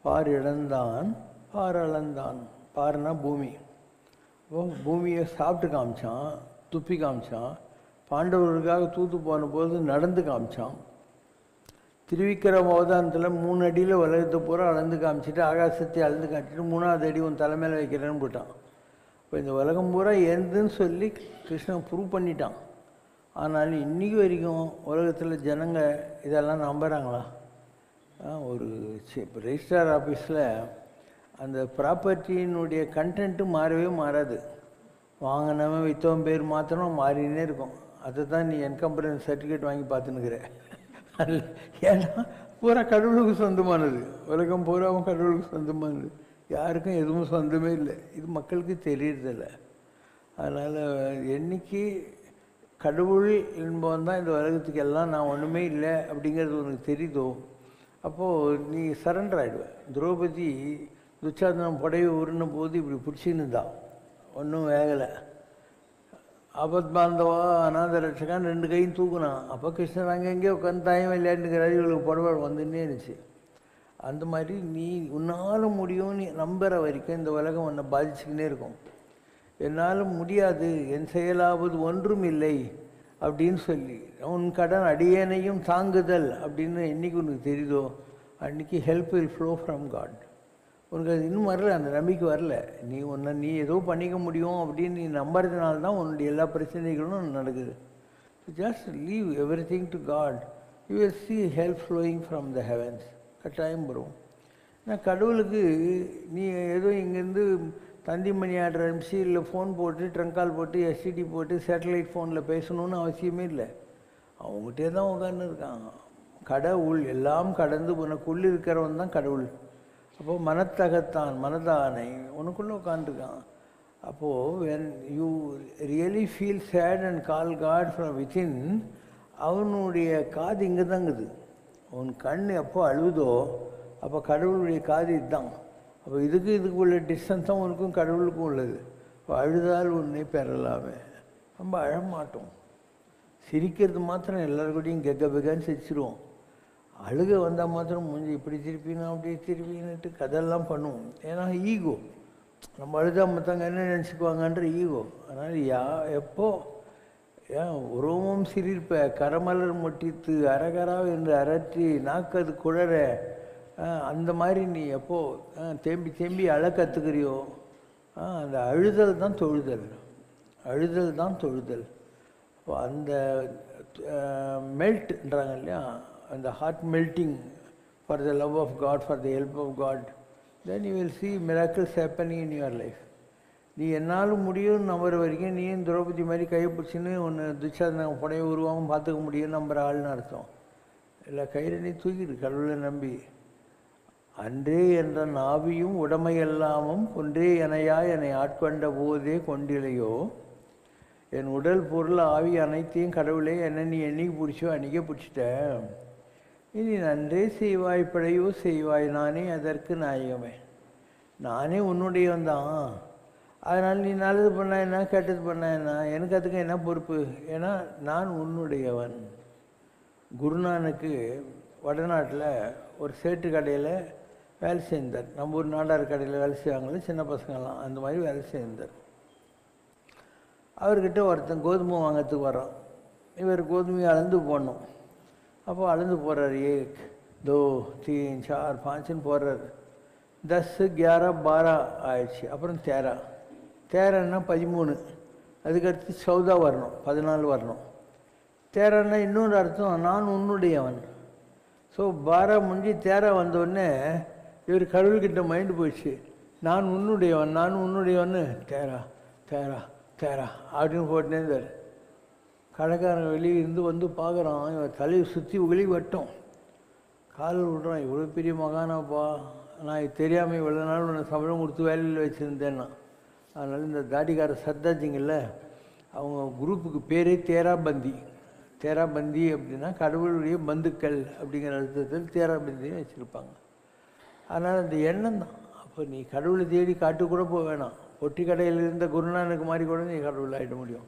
பார் இழந்தான் பார் அளந்தான். பாருனா பூமி. அப்போ பூமியை சாப்பிட்டு காமிச்சான், துப்பி காமிச்சான். பாண்டவர்களுக்காக தூத்து போன போது நடந்து காமிச்சான். திருவிக்கிரம அவதாரத்தில் 3 அடியில் உலகத்தை பூரா அளந்து காமிச்சிட்டு ஆகாசத்தை அளந்து காட்டிட்டு 3ஆவது அடி உன் தலைமையில் வைக்கிறேன்னு போட்டான். இப்போ இந்த உலகம் பூரா எந்துன்னு சொல்லி கிருஷ்ணன் ப்ரூவ் பண்ணிட்டான். ஆனாலும் இன்றைக்கி வரைக்கும் உலகத்தில் ஜனங்க இதெல்லாம் நம்புகிறாங்களா? ஒரு ரெஜிஸ்ட்ரார் ஆஃபீஸில் அந்த ப்ராப்பர்ட்டியினுடைய கண்டென்ட்டு மாறவே மாறாது. வாங்கினவன் விற்றவன் பேர் மாற்றணும் மாறினே இருக்கும். அதை தான் நீ என்கம்பரன்ஸ் சர்டிஃபிகேட் வாங்கி பார்த்துன்னுக்கிற. அதில் ஏன்னா பூரா கடவுளுக்கு சொந்தமானது, உலகம் பூராவும் கடவுளுக்கு சொந்தமானது, யாருக்கும் எதுவும் சொந்தமே இல்லை. இது மக்களுக்கு தெரியறதில்ல. அதனால் என்றைக்கு கடவுள் என்பவன் தான் இந்த உலகத்துக்கு எல்லாம் நான் ஒன்றுமே இல்லை அப்படிங்கிறது உனக்கு தெரியுதோ அப்போது நீ சரண்டர் ஆகிடுவேன். திரௌபதி துச்சாதனம் புடவை உருண்ட போது இப்படி பிடிச்சின்னு தான் ஒன்றும் வேகலை. ஆபத் பாந்தவா அநாத ரட்சகான் 2 கையும் தூக்குனான். அப்போ கிருஷ்ணர் அங்கெங்கே உட்காந்து தாயம் விளையாண்டுக்கிறாரு, இவளுக்கு புடவை வந்துன்னே இருந்துச்சு. அந்த மாதிரி நீ உன்னால் முடியும் நீ நம்புகிற வரைக்கும் இந்த உலகம் உன்னை பாதிச்சுக்கினே இருக்கும். என்னால் முடியாது, என் செயலாவது ஒன்றும் இல்லை அப்படின்னு சொல்லி உன் கடன் அடியேனையும் தாங்குதல் அப்படின்னு என்றைக்கு உனக்கு தெரியுதோ அன்றைக்கி help will flow from God. உனக்கு அது இன்னும் வரல, அந்த நம்பிக்கை வரல. நீ ஏதோ பண்ணிக்க முடியும் அப்படின்னு நீ நம்புறதுனால தான் உன்னுடைய எல்லா பிரச்சனைகளும் நடக்குது. Just leave everything to God, you will see help flowing from the heavens. கட்டாயம் வரும். நான் கடவுளுக்கு நீ ஏதோ இங்கேருந்து தந்திமணி ஆர்டர் அனுப்பிச்சு இல்லை ஃபோன் போட்டு ட்ரங்கால் போட்டு எஸ்டிடி போட்டு சேட்டலைட் ஃபோனில் பேசணுன்னு அவசியமே இல்லை. அவங்ககிட்டே தான் உட்காந்து இருக்காங்க. கடவுள் எல்லாம் கடந்து உனக்குள்ளே இருக்கிறவன் தான் கடவுள். அப்போது மனத்தகத்தான் மனதானை உனக்குள்ளே உட்காந்துருக்கான். அப்போது when you really feel sad and call God from within, அவனுடைய காது இங்கே தாங்குது. உன் கண் எப்போ அழுதோ அப்போ கடவுளுடைய காது இதுதான். அப்போ இதுக்கு உள்ள டிஸ்டன்ஸ் தான் உனக்கும் கடவுளுக்கும் உள்ளது. இப்போ அழுதால் உன்னை பெறலாமே. நம்ம அழமாட்டோம். சிரிக்கிறது மாத்திரம் எல்லாருக்கூடையும் கெக்கன்னு சிரிச்சிருவோம். அழுக வந்தால் மாத்திரம் முடிஞ்சு இப்படி திருப்பினா அப்படி திருப்பின்னுட்டு கதெல்லாம் பண்ணுவோம். ஏன்னா ஈகோ, நம்ம அழுதா மற்றவங்க என்ன நினச்சிக்குவாங்கன்ற ஈகோ. அதனால் எப்போ ஏன் உருவமும் சிரிப்ப கரமலர் முட்டித்து அரகரா என்று அரற்றி நாக்கது குழற, அந்த மாதிரி நீ எப்போ தேம்பி அழ கற்றுக்கிறியோ அந்த அழுதல் தான் தொழுதல். அழுதல் தான் தொழுதல். இப்போ அந்த மெல்ட்ன்றாங்க இல்லையா, அந்த heart melting for the love of God, for the help of God, then you will see miracles happening in your life. நீ என்னாலும் முடியும் நம்புற வரைக்கும் நீயும் திரௌபதி மாதிரி கையை பிடிச்சின்னு ஒன்று துச்சாதன புடைய உருவாகவும் பார்த்துக்க முடியும் நம்புகிற ஆள்னு அர்த்தம். இல்லை கையில் நீ தூக்கிடு கடவுளை நம்பி. அன்றே என்ற நாவியும் உடமையெல்லாமும் ஒன்றே எனையா என்னை ஆட்கொண்ட போதே கொண்டிலையோ, என் உடல் பொருள் ஆவி அனைத்தையும் கடவுளே என்ன நீ என்னைக்கு பிடிச்சோ அன்றைக்கே பிடிச்சிட்ட. இனி நன்றே செய்வாய் பிழையோ செய்வாய், நானே அதற்கு நாயகமே. நானே உன்னுடையவன் தான். அதனால் நீ நல்லது பண்ண என்ன கெட்டது பண்ண என்ன, எனக்கு அதுக்கு என்ன பொறுப்பு? ஏன்னா நான் உன்னுடையவன். குருநானக்கு வடநாட்டில் ஒரு சேட்டு கடையில் வேலை செய்தார். நம்ம ஒரு நாடார் கடையில் வேலை செய்வாங்களே சின்ன பசங்கள்லாம், அந்த மாதிரி வேலை செய்தார். அவர்கிட்ட ஒருத்தன் கோதுமை வாங்கிறதுக்கு வரோம். இவர் கோதுமையை அளந்து போடணும். அப்போ அளந்து போடுறார். 1 2 3 4 5ன்னு போடுறாரு. 10 11 12 ஆயிடுச்சு. அப்புறம் 13ன்னா 13, அதுக்கடுத்து 14 வரணும், 14 வரணும். 13ன்னா இன்னொரு அர்த்தம் நான் உன்னுடையவன். ஸோ 12 முடிஞ்சு 13 வந்தோடனே இவர் கடவுள்கிட்ட மைண்டு போயிடுச்சு. நான் உன்னுடையவன் நான் உன்னுடையவன்னு 13 அப்படின்னு போட்டுனே இருந்தார். கடைக்காரன் வெளியே இருந்து வந்து பார்க்குறான். இவன் தலையை சுற்றி உகளி வட்டும் கால் விடுறான். இவ்வளோ பெரிய மகானாப்பா, நான் தெரியாமல் இவ்வளோ நாள் உன்னை சம்பளம் கொடுத்து வேலையில் வச்சுருந்தேன்னா. அதனால் இந்த தாடிக்கார சர்தாஜிங்கல்ல, அவங்க குரூப்புக்கு பேரே தேராபந்தி. தேராபந்தி அப்படின்னா கடவுளுடைய பந்துக்கள் அப்படிங்கிற அர்த்தத்தில் தேராபந்தின்னு வச்சுருப்பாங்க. அதனால் அந்த எண்ணம் தான். அப்போ நீ கடவுளை தேடி காட்டு கூட போக வேணாம். பொட்டி கடையில் இருந்த குருநானக்கு மாதிரி கூட நீ கடவுள் ஆகிட முடியும்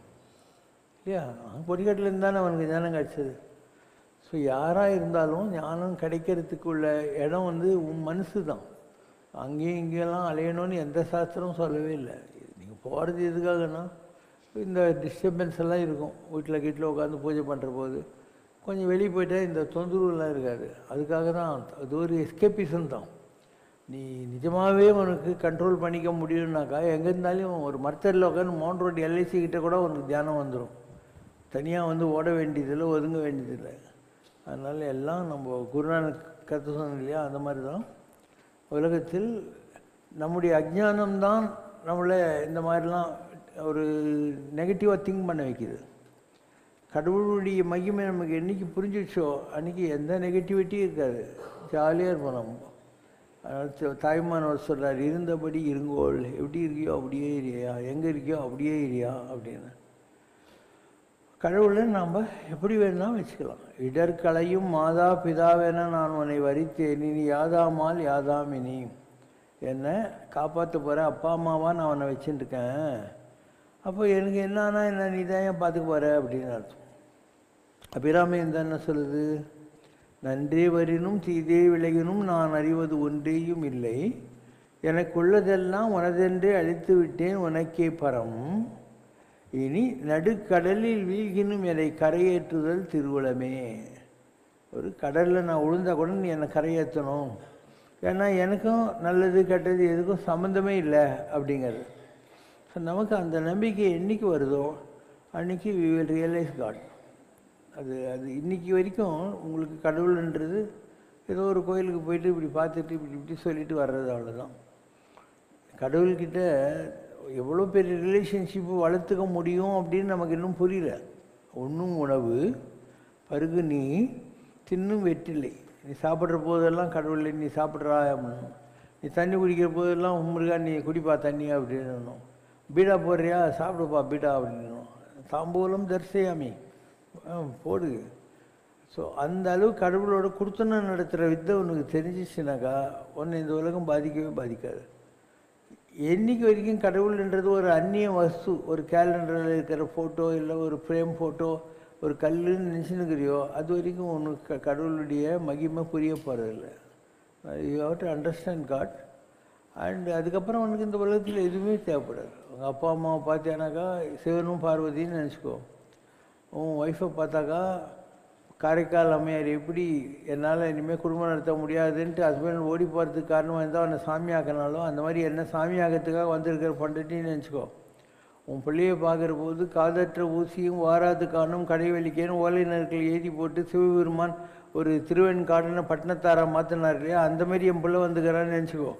இல்லையா? பொட்டிக்கட்டில் இருந்தானே அவனுக்கு ஞானம் கிடச்சது. ஸோ யாராக இருந்தாலும் ஞானம் கிடைக்கிறதுக்கு உள்ள இடம் உன் மனசு தான். அங்கேயும் இங்கேயெல்லாம் அலையணும்னு எந்த சாஸ்திரமும் சொல்லவே இல்லை. நீங்கள் போகிறது எதுக்காகனா இந்த டிஸ்டர்பன்ஸ் எல்லாம் இருக்கும். வீட்டில் உட்காந்து பூஜை பண்ணுற போது கொஞ்சம் வெளியே போயிட்டால் இந்த தொந்தரவுலாம் இருக்காது. அதுக்காக தான் அது ஒரு எஸ்கேபிசம் தான். நீ நிஜமாகவே உனக்கு கண்ட்ரோல் பண்ணிக்க முடியும்னாக்கா எங்கே இருந்தாலும் ஒரு மரத்தடியில் உட்காந்து மவுண்ட் ரோடு எல்ஐசி கிட்டே கூட உனக்கு தியானம் வந்துடும். தனியாக ஓட வேண்டியதில்லை, ஒதுங்க வேண்டியதில்லை. அதனால் எல்லாம் நம்ம குருநானக் கற்று சொன்னோம் இல்லையா, அந்த மாதிரி தான் உலகத்தில் நம்முடைய அஜ்ஞானம்தான் நம்மளை இந்த மாதிரிலாம் ஒரு நெகட்டிவாக திங்க் பண்ண வைக்கிது. கடவுளுடைய மகிமை நமக்கு என்றைக்கு புரிஞ்சிச்சோ அன்றைக்கி எந்த நெகட்டிவிட்டியும் இருக்காது, ஜாலியாக இருப்போம் நம்ம. அதனால் தாய்மானவர் சொல்கிறார், இருந்தபடி இருங்கோள், எப்படி இருக்கியோ அப்படியே இரியா, எங்கே இருக்கியோ அப்படியே இரியா அப்படின்னு. கடவுளை நாம் எப்படி வேணும்னா வச்சுக்கலாம். இடர்களையும் மாதா பிதாவென நான் உன்னை வரித்தேன், இனி யாதாமால் யாதாமினி. என்னை காப்பாற்ற போகிற அப்பா அம்மாவாக நான் உன்னை வச்சுட்டுருக்கேன். அப்போ எனக்கு என்னன்னா என்ன நீ தான் ஏன் பார்த்துக்க போகிற அப்படின்னு அர்த்தம். அபிராமி என்ன சொல்லுது? நன்றே வரினும் தீதே விலகினும் நான் அறிவது ஒன்றேயும் இல்லை, எனக்குள்ளதெல்லாம் உனதென்றே அழித்து விட்டேன் உனக்கே பரம். இனி நடுக்கடலில் வீழ்கினும் என்னை கரையேற்றுதல் திருவுளமே. ஒரு கடலில் நான் விழுந்தா கூட நீ என்னை கரையேற்றணும், ஏன்னா எனக்கும் நல்லது கெட்டது எதுக்கும் சம்மந்தமே இல்லை அப்படிங்கிறது. ஸோ நமக்கு அந்த நம்பிக்கை என்றைக்கு வருதோ அன்றைக்கி வி வில் ரியலைஸ் காட். அது இன்றைக்கி வரைக்கும் உங்களுக்கு கடவுள்ன்றது ஏதோ ஒரு கோயிலுக்கு போயிட்டு இப்படி பார்த்துட்டு இப்படி சொல்லிட்டு வர்றது, அவ்வளோதான். கடவுள்கிட்ட எவ்வளோ பெரிய ரிலேஷன்ஷிப்பு வளர்த்துக்க முடியும் அப்படின்னு நமக்கு இன்னும் புரியல. ஒன்றும் உணவு பருகு நீ தின்னும் வெற்றில்லை. நீ சாப்பிட்ற போதெல்லாம் கடவுளை நீ சாப்பிட்றா அப்படின்னு, நீ தண்ணி குடிக்கிற போதெல்லாம் முருகா நீ குடிப்பா தண்ணி அப்படின்னு. பீடா போடுறியா, சாப்பிடுப்பா பீடா அப்படின்னும். தாம்பூலம் தரிசையாமி, போடு. ஸோ அந்த அளவு கடவுளோட கொடுத்தன நடத்துகிற வித்தை உனக்கு தெரிஞ்சிச்சுனாக்கா உன்னை இந்த உலகம் பாதிக்கவே பாதிக்காது. என்றைக்கு வரைக்கும் கடவுள்ன்றது ஒரு அந்நிய வஸ்து, ஒரு கேலண்டரில் இருக்கிற ஃபோட்டோ இல்லை ஒரு ஃப்ரேம் ஃபோட்டோ ஒரு கல்லுன்னு நினச்சினுக்கிறியோ அது வரைக்கும் உனக்கு கடவுளுடைய மகிமை புரிய போகிறதில்ல. You have to understand God. And அதுக்கப்புறம் உனக்கு இந்த உலகத்தில் எதுவுமே தேவைப்படாது. உங்கள் அப்பா அம்மாவை பார்த்தியானாக்கா சிவனும் பார்வதின்னு நினச்சிக்கோ. உன் ஒய்ஃபை பார்த்தாக்கா காரைக்கால் அம்மையார் எப்படி என்னால் இனிமேல் குடும்பம் நடத்த முடியாதுன்ட்டு ஹஸ்பண்ட் ஓடி போகிறதுக்கு காரணமாக இருந்தால் அவனை சாமி ஆக்கினாலும் அந்த மாதிரி என்ன சாமி ஆக்கிறதுக்காக வந்திருக்கிற பண்டட்டின்னு நினச்சிக்கோ. உன் பிள்ளையை பார்க்குற போது காதற்ற ஊசியும் வாராது காணும் கடைவெளிக்கேன்னு ஓலை நறுக்கள் எழுதி போட்டு சிவபெருமான் ஒரு திருவெண்காடுன்னு பட்டினத்தாரா மாற்றினார் இல்லையா, அந்த மாதிரி என் பிள்ளை வந்துக்கிறான்னு நினச்சிக்கோ.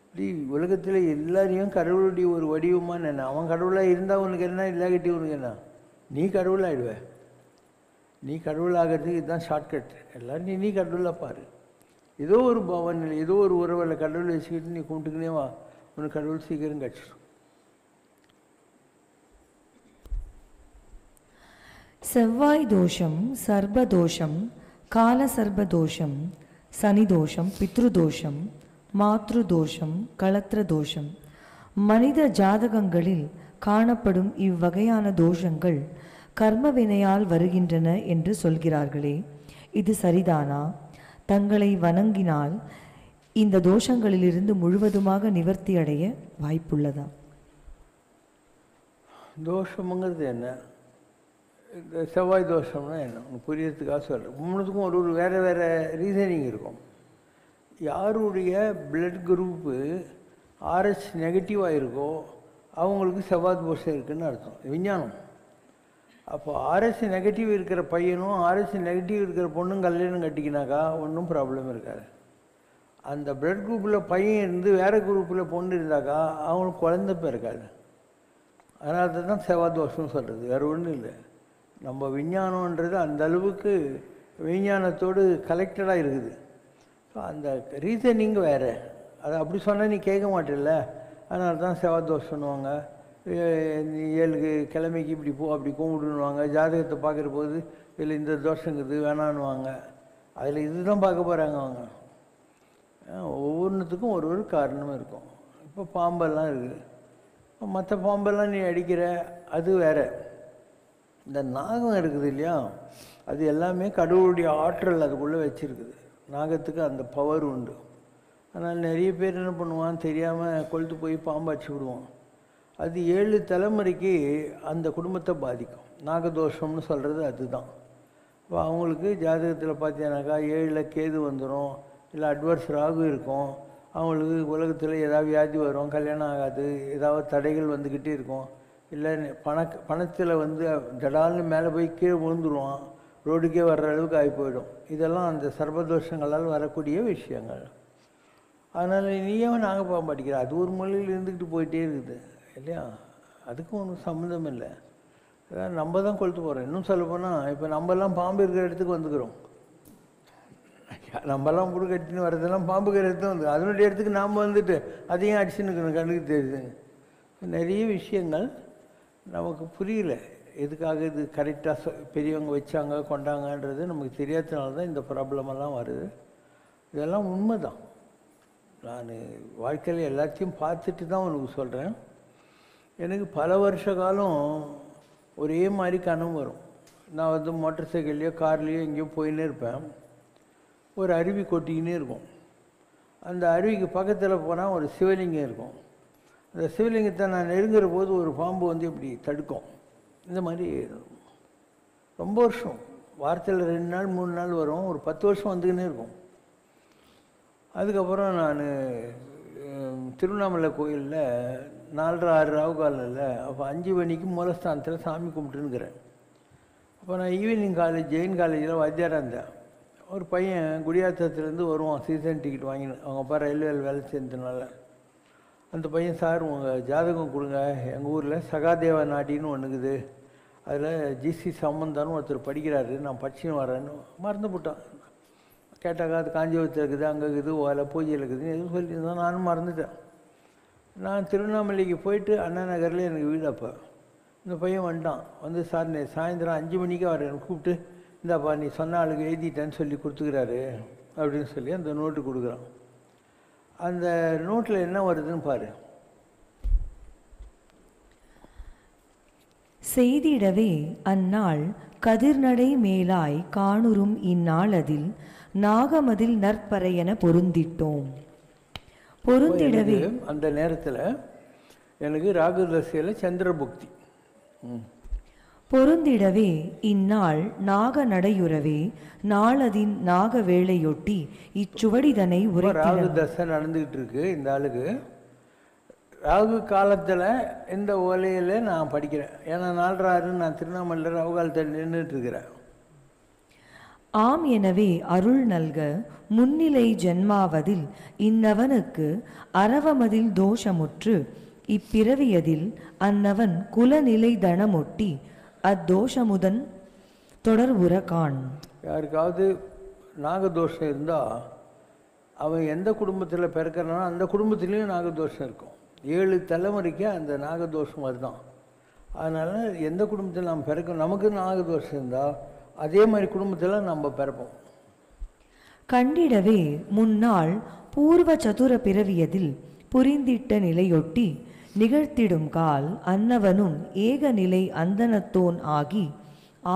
இப்படி உலகத்தில் எல்லாரையும் கடவுளுடைய ஒரு வடிவமாக நினை. அவன் கடவுளாக இருந்தால் உனக்கு என்ன, இல்லாகிட்டி உனக்கு என்ன, நீ கடவுளாகிடுவேன். நீ கடவுளாகிறதுக்கு இதுதான் ஷார்ட்கட். எல்லோரும் நீ கடவுளாக பாரு. ஏதோ ஒரு பவனில் ஏதோ ஒரு உறவில் கடவுளை வச்சுக்கிட்டு நீ கும்பிட்டுக்கினே வா, உனக்கு கடவுள் சீக்கிரம் கிடச்சிடும். செவ்வாய் தோஷம், சர்பதோஷம், கால சர்பதோஷம், சனி தோஷம், பித்ருதோஷம், மாத்ரு தோஷம், களத்திர தோஷம். மனித ஜாதகங்களில் காணப்படும் இவ்வகையான தோஷங்கள் கர்ம வினையால் வருகின்றன என்று சொல்கிறார்களே, இது சரிதானா? தங்களை வணங்கினால் இந்த தோஷங்களிலிருந்து முழுவதுமாக நிவர்த்தி அடைய வாய்ப்புள்ளதா? தோஷமுங்கிறது என்ன, இந்த செவ்வாய் தோஷம்னா என்ன புரியறதுக்காக சொல்கிறேன். மூணுத்துக்கும் ஒரு வேறு வேறு ரீசனிங் இருக்கும். யாருடைய பிளட் குரூப்பு ஆர்ஹெச் நெகட்டிவாக இருக்கோ அவங்களுக்கு செவ்வாய் தோஷம் இருக்குதுன்னு அர்த்தம், விஞ்ஞானம். அப்போ ஆர்எஸ் நெகட்டிவ் இருக்கிற பையனும் ஆர்எஸ் நெகட்டிவ் இருக்கிற பொண்ணும் கல்யாணம் கட்டிக்கினாக்கா ஒன்றும் ப்ராப்ளம் இருக்காது. அந்த பிளட் குரூப்பில் பையன் இருந்து வேறு குரூப்பில் பொண்ணு இருந்தாக்கா அவங்களுக்கு குழந்தை பிறக்காது. அதனால தான் செவ்வாய் தோஷம்னு சொல்கிறது, வேறு ஒன்றும் இல்லை. நம்ம விஞ்ஞானன்றது அந்த அளவுக்கு விஞ்ஞானத்தோடு கலெக்டடாக இருக்குது. ஸோ அந்த ரீசனிங் வேறு. அதை அப்படி சொன்னால் நீ கேட்க மாட்டில்ல, அதனால தான் செவ்வாய் தோஷம்னுவாங்க. 7 கிழமைக்கு இப்படி போ அப்படி கும்பிடுன்னுவாங்க. ஜாதகத்தை பார்க்குற போது இதில் இந்த தோஷங்கிறது வேணான்னுவாங்க. அதில் இதுதான் பார்க்க போகிறாங்க அவங்க. ஒவ்வொன்றுத்துக்கும் ஒரு ஒரு காரணம் இருக்கும். இப்போ பாம்பெல்லாம் இருக்குது, மற்ற பாம்பெல்லாம் நீ அடிக்கிற அது வேறு. இந்த நாகம் இருக்குது இல்லையா, அது எல்லாமே கடவுளுடைய ஆற்றல் அதுக்குள்ளே வச்சுருக்குது. நாகத்துக்கு அந்த பவர் உண்டு. அதனால் நிறைய பேர் என்ன பண்ணுவான் தெரியாமல் கொளுத்து போய் பாம்பு அடிச்சு விடுவான். அது 7 தலைமுறைக்கு அந்த குடும்பத்தை பாதிக்கும். நாகதோஷம்னு சொல்கிறது அதுதான். இப்போ அவங்களுக்கு ஜாதகத்தில் பார்த்தீங்கன்னாக்கா 7 கேது வந்துடும், இல்லை அட்வர்ஸ் ராகு இருக்கும். அவங்களுக்கு உலகத்தில் ஏதாவது வியாதி வரும், கல்யாணம் ஆகாது, ஏதாவது தடைகள் வந்துக்கிட்டே இருக்கும். இல்லை பணத்தில் ஜடால்னு மேலே போய் கீழே விழுந்துருவான், ரோடுக்கே வர்ற அளவுக்கு ஆகி போயிடும். இதெல்லாம் அந்த சர்வதோஷங்களால் வரக்கூடிய விஷயங்கள். அதனால் நீயே நாங்கள் பாம்பு அடிக்கிற, அது ஒரு மொழியில் இருந்துக்கிட்டு போயிட்டே இருக்குது இல்லையா, அதுக்கும் ஒன்றும் சம்மந்தம் இல்லை. அதான் நம்ம தான் கொளுத்து போகிறோம். இன்னும் சொல்ல போனால் இப்போ நம்மெல்லாம் பாம்பு இருக்கிற இடத்துக்கு வந்துக்கிறோம். நம்மெல்லாம் புடு கட்டின்னு வர்றதெல்லாம் பாம்பு இருக்கிற இடத்துல வந்து அதனுடைய இடத்துக்கு நாம் வந்துட்டு அதையும் அடிச்சுன்னு இருக்கணும். கண்ணுக்கு தெரியுதுங்க. நிறைய விஷயங்கள் நமக்கு புரியல, எதுக்காக இது கரெக்டாக பெரியவங்க வச்சாங்க கொண்டாங்கன்றது நமக்கு தெரியாதனால தான் இந்த ப்ராப்ளமெல்லாம் வருது. இதெல்லாம் உண்மை தான். நான் வாழ்க்கையில் எல்லாத்தையும் பார்த்துட்டு தான் உனக்கு சொல்கிறேன். எனக்கு பல வருஷ காலம் ஒரே மாதிரி கனவு வரும். நான் மோட்டர் சைக்கிள்லையோ கார்லேயோ எங்கேயோ போயின்னே இருப்பேன். ஒரு அருவி கொட்டிக்கினே இருக்கும். அந்த அருவிக்கு பக்கத்தில் போனால் ஒரு சிவலிங்கம் இருக்கும். அந்த சிவலிங்கத்தை நான் நெருங்குற போது ஒரு பாம்பு இப்படி தடுக்கும். இந்த மாதிரி ரொம்ப வருஷம், வாரத்தில் 2 நாள் 3 நாள் வரும், ஒரு 10 வருஷம் வந்துக்கினே இருக்கும். அதுக்கப்புறம் நான் திருவண்ணாமலை கோயிலில் 4:30 ராவு காலில் அப்போ 5 மணிக்கு மூலஸ்தானத்தில் சாமி கும்பிட்டுன்னுக்கிறேன். அப்போ நான் ஈவினிங் காலேஜ் ஜெயின் காலேஜில் வாத்தியாராக இருந்தேன். ஒரு பையன் குடியாத்தத்துலேருந்து வருவான், சீசன் டிக்கெட் வாங்கினேன். அவங்க அப்பா ரயில்வேல வேலை சேர்ந்ததுனால. அந்த பையன், சார் உங்கள் ஜாதகம் கொடுங்க, எங்கள் ஊரில் சகாதேவ நாட்டின்னு ஒன்றுக்குது, அதில் ஜிசி சம்பந்தான்னு ஒருத்தர் படிக்கிறாரு, நான் படிச்சுன்னு வரேன்னு மறந்து போட்டான். கேட்டாக்கா அது காஞ்சிபுரத்தில் இருக்குது, அங்கே இருக்குது, ஓலை பூஜையில் இருக்குதுன்னு எதுவும் சொல்லியிருந்தோம். நானும் மறந்துட்டேன். நான் திருவண்ணாமலைக்கு போயிட்டு அண்ணா நகரில் எனக்கு வீடு. அப்போ இந்த பையன் வந்துட்டான். வந்து சார் சாயந்தரம் 5 மணிக்கு அவர் எனக்கு கூப்பிட்டு, இந்தாப்பா நீ சொன்ன ஆளுக்கு எழுதிட்டேன்னு சொல்லி கொடுத்துக்கிறாரு அப்படின்னு சொல்லி அந்த நோட்டு கொடுக்குறான். அந்த நோட்டில் என்ன வருதுன்னு பாரு. செய்திடவே அந்நாள் கதிர்நடை மேலாய் காணுறும் இந்நாளதில் நாகமதில் நற்பறையென பொருந்திட்டோம். பொருந்திடவே அந்த நேரத்தில் எனக்கு ராகு தசையில் சந்திரபுக்தி. பொருந்திடவே இந்நாள் நாக நடையுறவே நாளதின் நாக வேளையொட்டி இச்சுவடிதனை ராகு தசை நடந்துகிட்டு இருக்கு. இந்த ஆளுக்கு ராகு காலத்தில் இந்த ஓலையில் நான் படிக்கிறேன். ஏன்னா 4 நான் திருவண்ணாமலை ராகு காலத்தில் நின்றுட்டு இருக்கிறேன். ஆம் எனவே அருள் நல்க முன்னிலை ஜென்மாவதில் இன்னவனுக்கு அரவமதில் தோஷமுற்று இப்பிறவியதில் அன்னவன் குலநிலை தனமொட்டி அத்தோஷமுதன் தொடர்புற காண். யாருக்காவது நாகதோஷம் இருந்தால் அவன் எந்த குடும்பத்தில் பிறக்கிறானோ அந்த குடும்பத்துலேயும் நாகதோஷம் இருக்கும். 7 தலைமுறைக்கு அந்த நாகதோஷம் வருதான். அதனால் எந்த குடும்பத்தில் நாம் பிறக்க நமக்கு நாகதோஷம் இருந்தால் அதே மாதிரி குடும்பத்தில் நம்ம பிறப்போம். கண்டிடவே முன்னாள் பூர்வ சதுர பிறவியதில் புரிந்திட்ட நிலையொட்டி நிகழ்த்திடும் கால் அன்னவனும் ஏக நிலை அந்தனத்தோன் ஆகி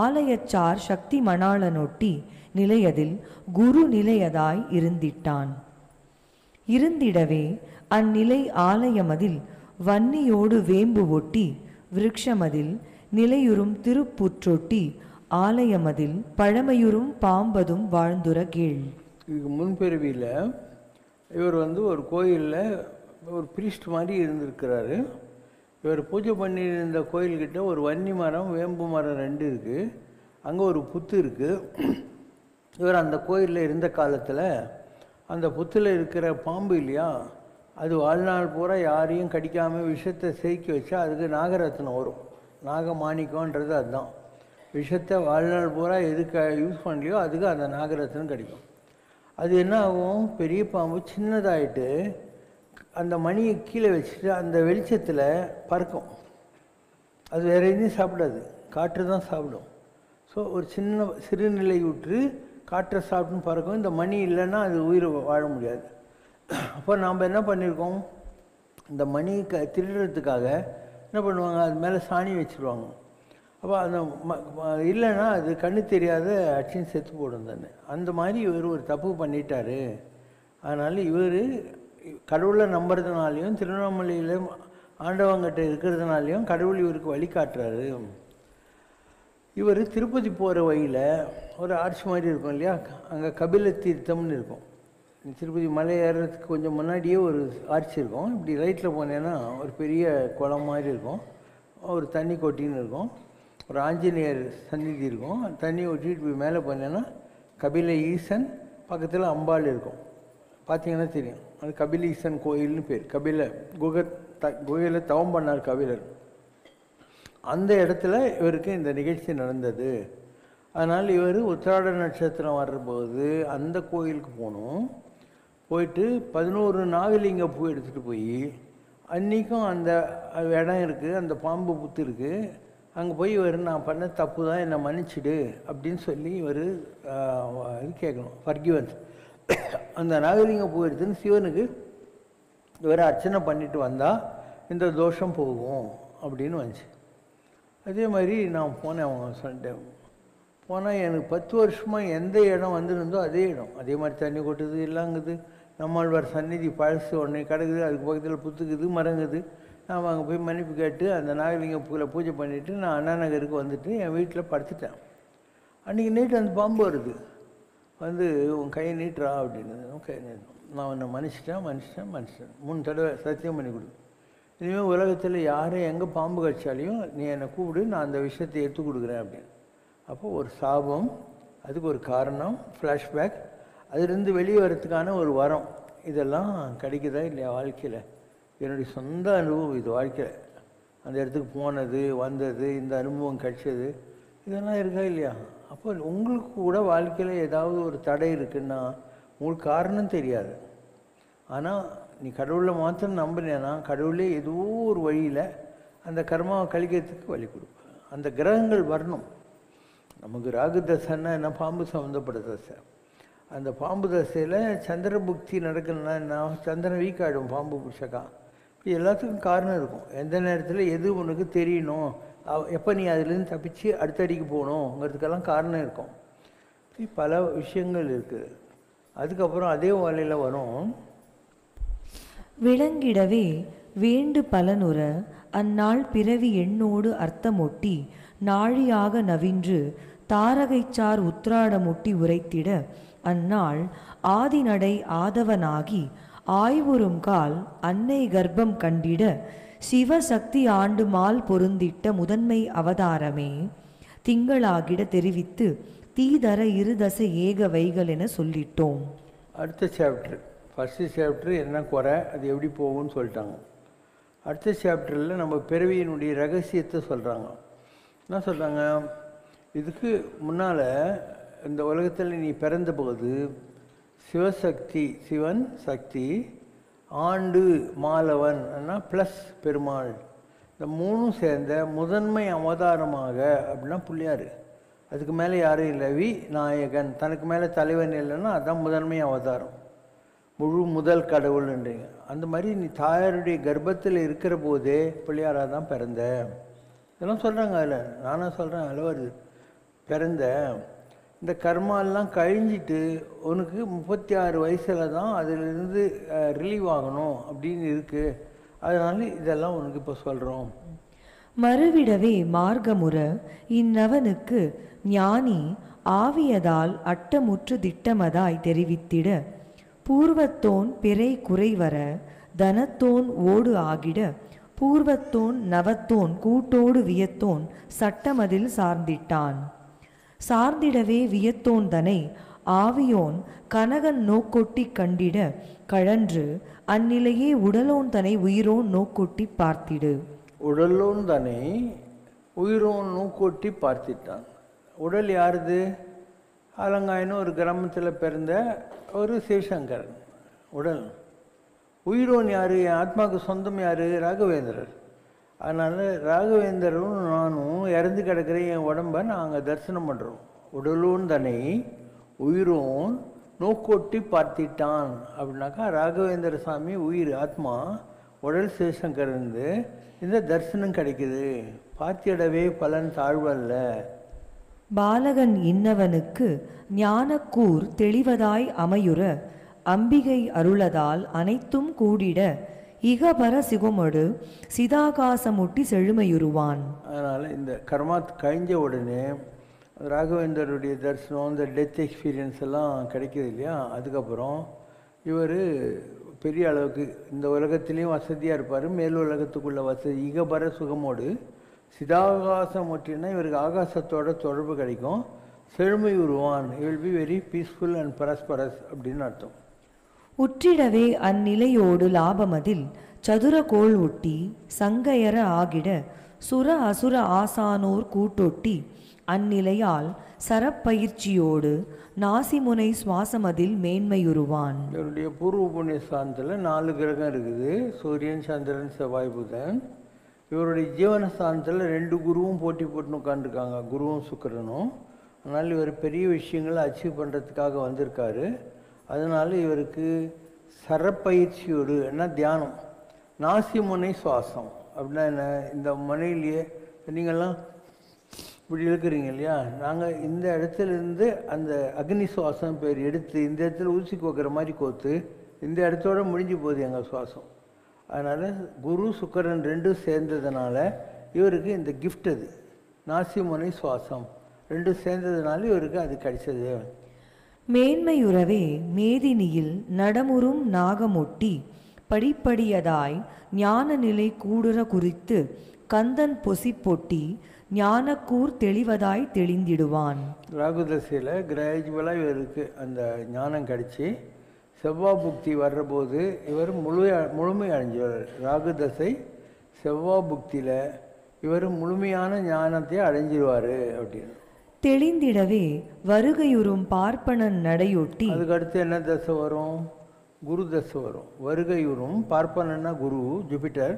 ஆலயச்சார் சக்தி மணாளனொட்டி நிலையதில் குரு நிலையதாய் இருந்திட்டான். இருந்திடவே அந்நிலை ஆலயமதில் வன்னியோடு வேம்பு ஒட்டி விருட்சமதில் நிலையுறும் திருப்புற்றொட்டி ஆலயமதில் பழமையுறும் பாம்பதும் வாழ்ந்துர கீழ். இதுக்கு முன்பிறவியில் இவர் ஒரு கோயிலில் ஒரு பிரீஸ்ட் மாதிரி இருந்திருக்கிறாரு. இவர் பூஜை பண்ணியிருந்த கோயில்கிட்ட ஒரு வன்னி மரம் வேம்பு மரம் 2 இருக்குது. அங்கே ஒரு புத்து இருக்குது. இவர் அந்த கோயிலில் இருந்த காலத்தில் அந்த புத்தில் இருக்கிற பாம்பு இல்லையா, அது வாழ்நாள் பூரா யாரையும் கடிக்காமல் விஷத்தை சேக்கி வச்சா அதுக்கு நாகரத்னம் வரும். நாகமாணிக்கன்றது அதுதான். விஷத்தை வாழ்நாள் பூரா எதுக்கு யூஸ் பண்ணலையோ அதுக்கு அந்த நாகரத்னம் கிடைக்கும். அது என்ன ஆகும், பெரிய பாம்பு சின்னதாகிட்டு அந்த மணியை கீழே வச்சுட்டு அந்த வெளிச்சத்தில் பறக்கும். அது வேறு எதுவும் சாப்பிடாது, காற்று தான் சாப்பிடும். ஸோ ஒரு சின்ன சிறுநிலை விட்டு காற்றை சாப்பிட்டுன்னு பறக்கும். இந்த மணி இல்லைன்னா அது உயிர் வாழ முடியாது. அப்போ நாம் என்ன பண்ணியிருக்கோம், இந்த மணி திருடுறதுக்காக என்ன பண்ணுவாங்க, அது மேலே சாணி வச்சுருவாங்க. அப்போ அந்த இல்லைன்னா அது கண்ணு தெரியாத அச்சின்னு செத்து போடும் தானே. அந்த மாதிரி இவர் ஒரு தப்பு பண்ணிட்டார். அதனால் இவர் கடவுளை நம்புறதுனாலையும் திருவண்ணாமலையில் ஆண்டவங்கிட்ட இருக்கிறதுனாலையும் கடவுள் இவருக்கு வழிகாட்டுறாரு. இவர் திருப்பதி போகிற வழியில் ஒரு ஆர்ச் மாதிரி இருக்கும் இல்லையா, அங்கே கபில தீர்த்தம்னு இருக்கும். திருப்பதி மலை ஏறுறதுக்கு கொஞ்சம் முன்னாடியே ஒரு ஆர்ச் இருக்கும். இப்படி ரைட்டில் போனேன்னா ஒரு பெரிய குளம் மாதிரி இருக்கும், ஒரு தண்ணி கொட்டின்னு இருக்கும், ஒரு ஆஞ்சநேயர் சந்நிதி இருக்கும். தண்ணி ஒட்டிட்டு போய் மேலே போனேன்னா கபில ஈசன், பக்கத்தில் அம்பாள் இருக்கும். பார்த்தீங்கன்னா தெரியும், அது கபில ஈசன் கோயில்னு பேர். கபில குகையில் தவம் பண்ணார் கபிலர். அந்த இடத்துல இவருக்கு இந்த நிகழ்ச்சி நடந்தது. அதனால் இவர் உத்திராட நட்சத்திரம் வர்றபோது அந்த கோயிலுக்கு போகணும். போயிட்டு 11 நாகலிங்க பூ எடுத்துகிட்டு போய் அன்றைக்கும் அந்த இடம் இருக்குது, அந்த பாம்பு புத்து இருக்குது, அங்கே போய் இவர் நான் பண்ண தப்பு தான், என்னை மன்னிச்சிடு அப்படின்னு சொல்லி இவர் இது கேட்கணும், ஃபர்கிவன்ஸ். அந்த நாகலிங்க பூ எடுத்துன்னு சிவனுக்கு இவர் அர்ச்சனை பண்ணிட்டு வந்தால் இந்த தோஷம் போகும் அப்படின்னு வந்துச்சு. அதே மாதிரி நான் போனேன். அவங்க சொல்லிட்டேன் போனால் எனக்கு 10 வருஷமாக எந்த இடம் வந்துருந்தோ அதே இடம் அதே மாதிரி தண்ணி கொட்டுது, எல்லாங்குது. நம்மாழ்வார் சந்நிதி பழசு உடனே கிடக்குது, அதுக்கு பக்கத்தில் புத்துக்குது, மரங்குது. நான் அங்கே போய் மன்னிப்பு கேட்டு அந்த நாகலிங்க பூவில் பூஜை பண்ணிவிட்டு நான் அண்ணா நகருக்கு வந்துட்டு என் வீட்டில் படுத்துட்டேன். அன்றைக்கி நைட்டு அந்த பாம்பு வருது, வந்து உன் கையை நீட்டுறா அப்படின்னு. கை நீட்டணும், நான் உன்னை மன்னிச்சிட்டேன் 3 தடவை சத்தியம் பண்ணி கொடு. இனிமேல் உலகத்தில் யாரும் எங்கே பாம்பு கடிச்சாலையும் நீ என்னை கூப்பிடு, நான் அந்த விஷயத்தை எடுத்து கொடுக்குறேன் அப்படின்னு. அப்போது ஒரு சாபம், அதுக்கு ஒரு காரணம், ஃப்ளாஷ்பேக், அதுலேருந்து வெளியே வரத்துக்கான ஒரு வரம், இதெல்லாம் கிடைக்குதா இல்லையா வாழ்க்கையில்? என்னுடைய சொந்த அனுபவம் இது. வாழ்க்கையில் அந்த இடத்துக்கு போனது வந்தது, இந்த அனுபவம் கிடைச்சது, இதெல்லாம் இருக்கா இல்லையா? அப்போ உங்களுக்கு கூட வாழ்க்கையில் ஏதாவது ஒரு தடை இருக்குன்னா உங்களுக்கு காரணம் தெரியாது. ஆனால் நீ கடவுளை மாத்திரம் நம்பினேன்னா கடவுளே ஏதோ ஒரு வழியில் அந்த கர்மாவை கழிக்கிறதுக்கு வழி கொடுப்பார். அந்த கிரகங்கள் வரணும். நமக்கு ராகு தசைன்னா என்ன, பாம்பு சம்மந்தப்பட்ட தசை. அந்த பாம்பு தசையில் சந்திர புக்தி நடக்கணும்னா என்ன, சந்திரன் வீக் ஆகிடும் பாம்பு புஷக்கா. இது எல்லாத்துக்கும் காரணம் இருக்கும். எந்த நேரத்தில் எது உனக்கு தெரியணும், எப்போ நீ அதுலேருந்து தப்பிச்சு அடுத்தடிக்கு போகணுங்கிறதுக்கெல்லாம் காரணம் இருக்கும். பல விஷயங்கள் இருக்குது. அதுக்கப்புறம் அதே வாழையில் வரும். விளங்கிடவே வேண்டு பலனுற அந்நாள் பிறவி எண்ணோடு அர்த்தமொட்டி நாழியாக நவின்று தாரகைச்சார் உத்ராடமொட்டி உரைத்திட அந்நாள் ஆதிநடை ஆதவனாகி ஆய்வுறும் கால் அன்னை கர்ப்பம் கண்டிட சிவசக்தி ஆண்டு மால் பொருந்திட்ட முதன்மை அவதாரமே திங்களாகிட தெரிவித்து தீதர இருதசை ஏக வைகள் என சொல்லிட்டோம். அடுத்த சாப்டர், ஃபஸ்ட்டு சாப்டர் என்ன குறை, அது எப்படி போகும்னு சொல்லிட்டாங்க. அடுத்த சாப்டரில் நம்ம பிறவியினுடைய ரகசியத்தை சொல்கிறாங்க. என்ன சொல்கிறாங்க, இதுக்கு முன்னால் இந்த உலகத்தில் நீ பிறந்தபோது சிவசக்தி, சிவன் சக்தி, ஆண்டு மாலவன் ப்ளஸ் பெருமாள், இந்த மூணும் சேர்ந்த முதன்மை அவதாரமாக அப்படின்னா பிள்ளையார். அதுக்கு மேலே யாரும் இல்லை. நாயகன், தனக்கு மேலே தலைவன் இல்லைன்னா அதுதான் முதன்மை அவதாரம், முழு முதல் கடவுள்ன்றீங்க. அந்த மாதிரி நீ தாயாருடைய கர்ப்பத்தில் இருக்கிற போதே பிள்ளையாராக தான் பிறந்த. இதெல்லாம் சொல்கிறாங்க. அதில் நானும் சொல்கிறேன், அதில் வருது பிறந்த. இந்த கர்மாலாம் கழிஞ்சிட்டு உனக்கு 36 வயசில் தான் அதிலிருந்து ரிலீவ் ஆகணும் அப்படின்னு இருக்குது. அதனால இதெல்லாம் உனக்கு இப்போ சொல்கிறோம். மறுவிடவே மார்க்கமுற இந்நவனுக்கு ஞானி ஆவியதால் அட்டமுற்று திட்டமதாய் தெரிவித்திட பூர்வத்தோன் பிறை குறைவர தனத்தோன் ஓடு ஆகிட பூர்வத்தோன் நவத்தோன் கூட்டோடு வியத்தோன் சட்டமதில் சார்ந்திட்டான். சார்ந்திடவே வியத்தோன் தனை ஆவியோன் கனகன் நோக்கொட்டி கண்டிட கழன்று அந்நிலையே உடலோன் தனை உயிரோன் நோக்கொட்டி பார்த்திடு. உடலோன் தனை உயிரோன் நோக்கொட்டி பார்த்திட்டான். உடல் யாருது? ஆலங்காயின்னு ஒரு கிராமத்தில் பிறந்த ஒரு சிவசங்கரன் உடல். உயிரோன் யார்? என் ஆத்மாவுக்கு சொந்தம் யார்? ராகவேந்திரர். அதனால் ராகவேந்தரும் நானும் இறந்து கிடக்கிற என் உடம்பை நாங்கள் தரிசனம் பண்ணுறோம். உடலோன் தன்னை உயிரோன் நோக்கொட்டி பார்த்திட்டான் அப்படின்னாக்கா ராகவேந்திர சாமி உயிர் ஆத்மா, உடல் சிவசங்கரன். இந்த தரிசனம் கிடைக்குது. பார்த்திடவே பலன் தாழ்வல்ல. பாலகன் இன்னவனுக்கு ஞானக்கூர் தெளிவதாய் அமையுற அம்பிகை அருளதால் அனைத்தும் கூடிட இகபர சிவமொடு சிதாகாசமுட்டி செழுமையுருவான். அதனால் இந்த கர்மாத் கழிஞ்ச உடனே ராகவேந்தருடைய தரிசனம், இந்த டெத் எக்ஸ்பீரியன்ஸ் எல்லாம் கிடைக்கிது இல்லையா? அதுக்கப்புறம் இவர் பெரிய அளவுக்கு இந்த உலகத்திலையும் வசதியாக இருப்பார், மேல் உலகத்துக்குள்ள வசதி. இகபர சுகமோடு சிதாகாசம் ஒட்டினா இவருக்கு ஆகாசத்தோட தொடர்பு கிடைக்கும். செழுமை உருவான். It will be very peaceful and பரஸ்பரஸ் அப்படின்னு அர்த்தம். உற்றிடவே அந்நிலையோடு லாபமதில் சதுரகோள் ஒட்டி சங்கையர ஆகிட சுர அசுர ஆசானோர் கூட்டொட்டி அந்நிலையால் சரப்பயிற்சியோடு நாசிமுனை சுவாசமதில் மேன்மையுருவான். இவருடைய பூர்வ புண்ணிய ஸ்தானத்தில் 4 கிரகம் இருக்குது, சூரியன், சந்திரன், செவ்வாய், புதன். இவருடைய ஜீவன ஸ்தானத்தில் 2 குருவும் போட்டி போட்டுன்னு உட்காந்துருக்காங்க, குருவும் சுக்கிரனும். அதனால் இவர் பெரிய விஷயங்களை அச்சீவ் பண்ணுறதுக்காக வந்திருக்காரு. அதனால் இவருக்கு சரப்பயிற்சியோடு என்ன தியானம், நாசிமுனை சுவாசம் அப்படின்னா என்ன? இந்த முனையிலேயே நீங்கள்லாம் இப்படி இழுக்கிறீங்க இல்லையா? நாங்கள் இந்த இடத்துலேருந்து அந்த அக்னி சுவாசம் பேர் எடுத்து இந்த இடத்துல ஊசி கோக்கிற மாதிரி கோத்து இந்த இடத்தோட முடிஞ்சு போகுது எங்கள் சுவாசம். அதனால் குரு சுக்கரன் 2 சேர்ந்ததுனால இவருக்கு இந்த கிஃப்ட், அது நாசிமுனை சுவாசம் 2 சேர்ந்ததுனால இவருக்கு அது கிடைச்சது. மேன்மையுறவே மேதினியில் நடமுறும் நாகமொட்டி படிப்படியதாய் ஞான நிலை கூடுற குறித்து கந்தன் பொசி பொட்டி ஞானக்கூர் தெளிவதாய் தெளிந்திடுவான். ராகுதசையில் கிராஜுவலாக இவருக்கு அந்த ஞானம் கிடைச்சி செவ்வாய் புக்தி வர்றபோது இவர் முழுமை அடைஞ்சிடுவார். ராகுதசை செவ்வாய் புக்தியில் இவர் முழுமையான ஞானத்தை அடைஞ்சிடுவார் அப்படின்னு. தெளிந்திடவே வருகையுறும் பார்ப்பனன் நடையொட்டி. அதுக்கடுத்து என்ன தசை வரும்? குரு தசை வரும். வருகையுறும் பார்ப்பனன்னா குரு ஜூபிட்டர்.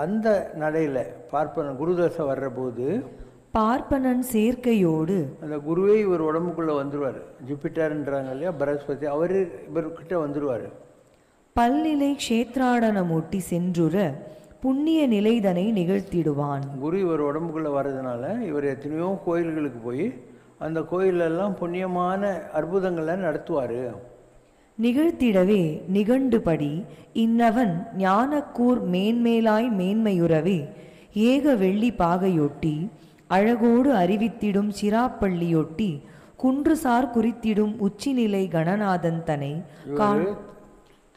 அந்த நடையில் பார்ப்பனன் குரு தசை வர்ற போது பார்ப்பனன் சேர்க்கையோடு அந்த குருவே இவர் உடம்புக்குள்ளே வந்துடுவார். ஜூபிட்டர்ன்றாங்க இல்லையா, பரஸ்பதி, அவர் இவர்கிட்ட வந்துடுவார். பல்நிலை க்ஷேத்ராடனமூட்டி சென்றுற புண்ணிய நிலைதனை நிகழ்த்திடுவான். குரு இவர் உடம்புக்குள்ளே வர்றதுனால இவர் எத்தனையோ கோயில்களுக்கு போய் அந்த கோயிலெல்லாம் புண்ணியமான அற்புதங்களை நடத்துவார். நிகழ்த்திடவே நிகண்டுபடி இன்னவன் ஞானக்கூர் மேன்மேலாய் மேன்மையுறவே ஏக வெள்ளி பாகையொட்டி அழகோடு அறிவித்திடும் சிராப்பள்ளியொட்டி குன்றுசார் குறித்திடும் உச்சிநிலை கணநாதன் தனை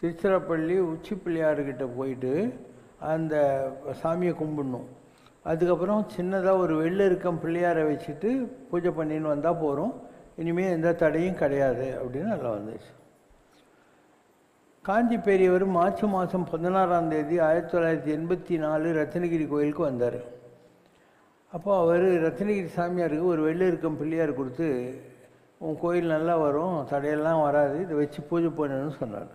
திருச்சிராப்பள்ளி உச்சி பிள்ளையார்கிட்ட போயிட்டு அந்த சாமியை கும்பிடணும். அதுக்கப்புறம் சின்னதாக ஒரு வெள்ளெருக்கம் பிள்ளையாரை வச்சுட்டு பூஜை பண்ணின்னு வந்தால் போகிறோம், இனிமேல் எந்த தடையும் கிடையாது அப்படின்னு நல்லா வந்துச்சு. காஞ்சி பெரியவர் மார்ச் மாதம் 16ஆம் தேதி 1984 ரத்னகிரி கோயிலுக்கு வந்தார். அப்போ அவர் ரத்னகிரி சாமியாருக்கு ஒரு வெள்ளெருக்கம் பிள்ளையார் கொடுத்து, உன் கோயில் நல்லா வரும், தடையெல்லாம் வராது, இதை வச்சு பூஜை பண்ணணும்னு சொன்னார்.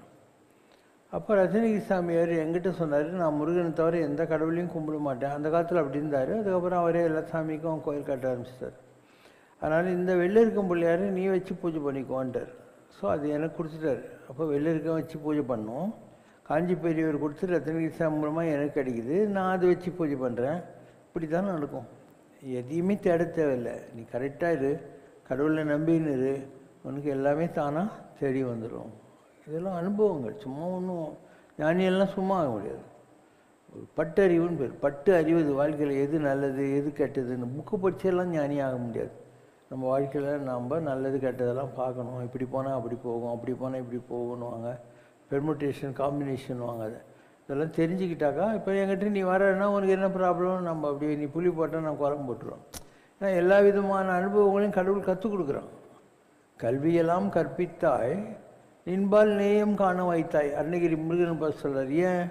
அப்போ ரத்னகிரி சாமியார் எங்கிட்ட சொன்னார், நான் முருகனை தவிர எந்த கடவுளையும் கும்பிட மாட்டேன். அந்த காலத்தில் அப்படி இருந்தார். அதுக்கப்புறம் அவரே எல்லா சாமிக்கும் கோயில் கட்ட ஆரம்பிச்சிட்டார். அதனால் இந்த வெள்ளெருக்கம் பிள்ளையார் நீ வச்சு பூஜை பண்ணிக்கோன்ட்டார். ஸோ அது எனக்கு கொடுத்துட்டார். அப்போ வெள்ளெருக்கம் வச்சு பூஜை பண்ணோம். காஞ்சி பெரியவர் கொடுத்து ரத்னகிரி சாமி மூலமாக எனக்கு கிடைக்குது, நான் அதை வச்சு பூஜை பண்ணுறேன். இப்படி தான் நடக்கும். எதையுமே தேட தேவையில்லை. நீ கரெக்டாக இரு, கடவுளை நம்பின்னு இரு, உனக்கு எல்லாமே தானாக தேடி வந்துடும். இதெல்லாம் அனுபவங்கள். சும்மா ஒன்றும் ஞானியெல்லாம் சும்மா ஆக முடியாது. ஒரு பட்டு அறிவுன்னு பேர். பட்டு அறிவது வாழ்க்கையில் எது நல்லது எது கெட்டதுன்னு. புக்கு படிச்செல்லாம் ஞானி ஆக முடியாது. நம்ம வாழ்க்கையில் நாம் நல்லது கெட்டதெல்லாம் பார்க்கணும். இப்படி போனால் அப்படி போகும், அப்படி போனால் இப்படி போகணுவாங்க, பெர்முட்டேஷன் காம்பினேஷன் வாங்க. இதெல்லாம் தெரிஞ்சுக்கிட்டாக்கா இப்போ என்கிட்ட நீ வரன்னா உனக்கு என்ன ப்ராப்ளம், நம்ம அப்படி நீ புளி போட்டால் நான் குரங்கு போட்டுருவோம். ஏன்னா எல்லா விதமான அனுபவங்களையும் கடவுள் கற்றுக் கொடுக்குறான். கல்வியெல்லாம் கற்பித்தாய் நின்பால் நேயம் காண வைத்தாய் அருணகிரி முருகன் பார்த்து சொல்கிறார். ஏன்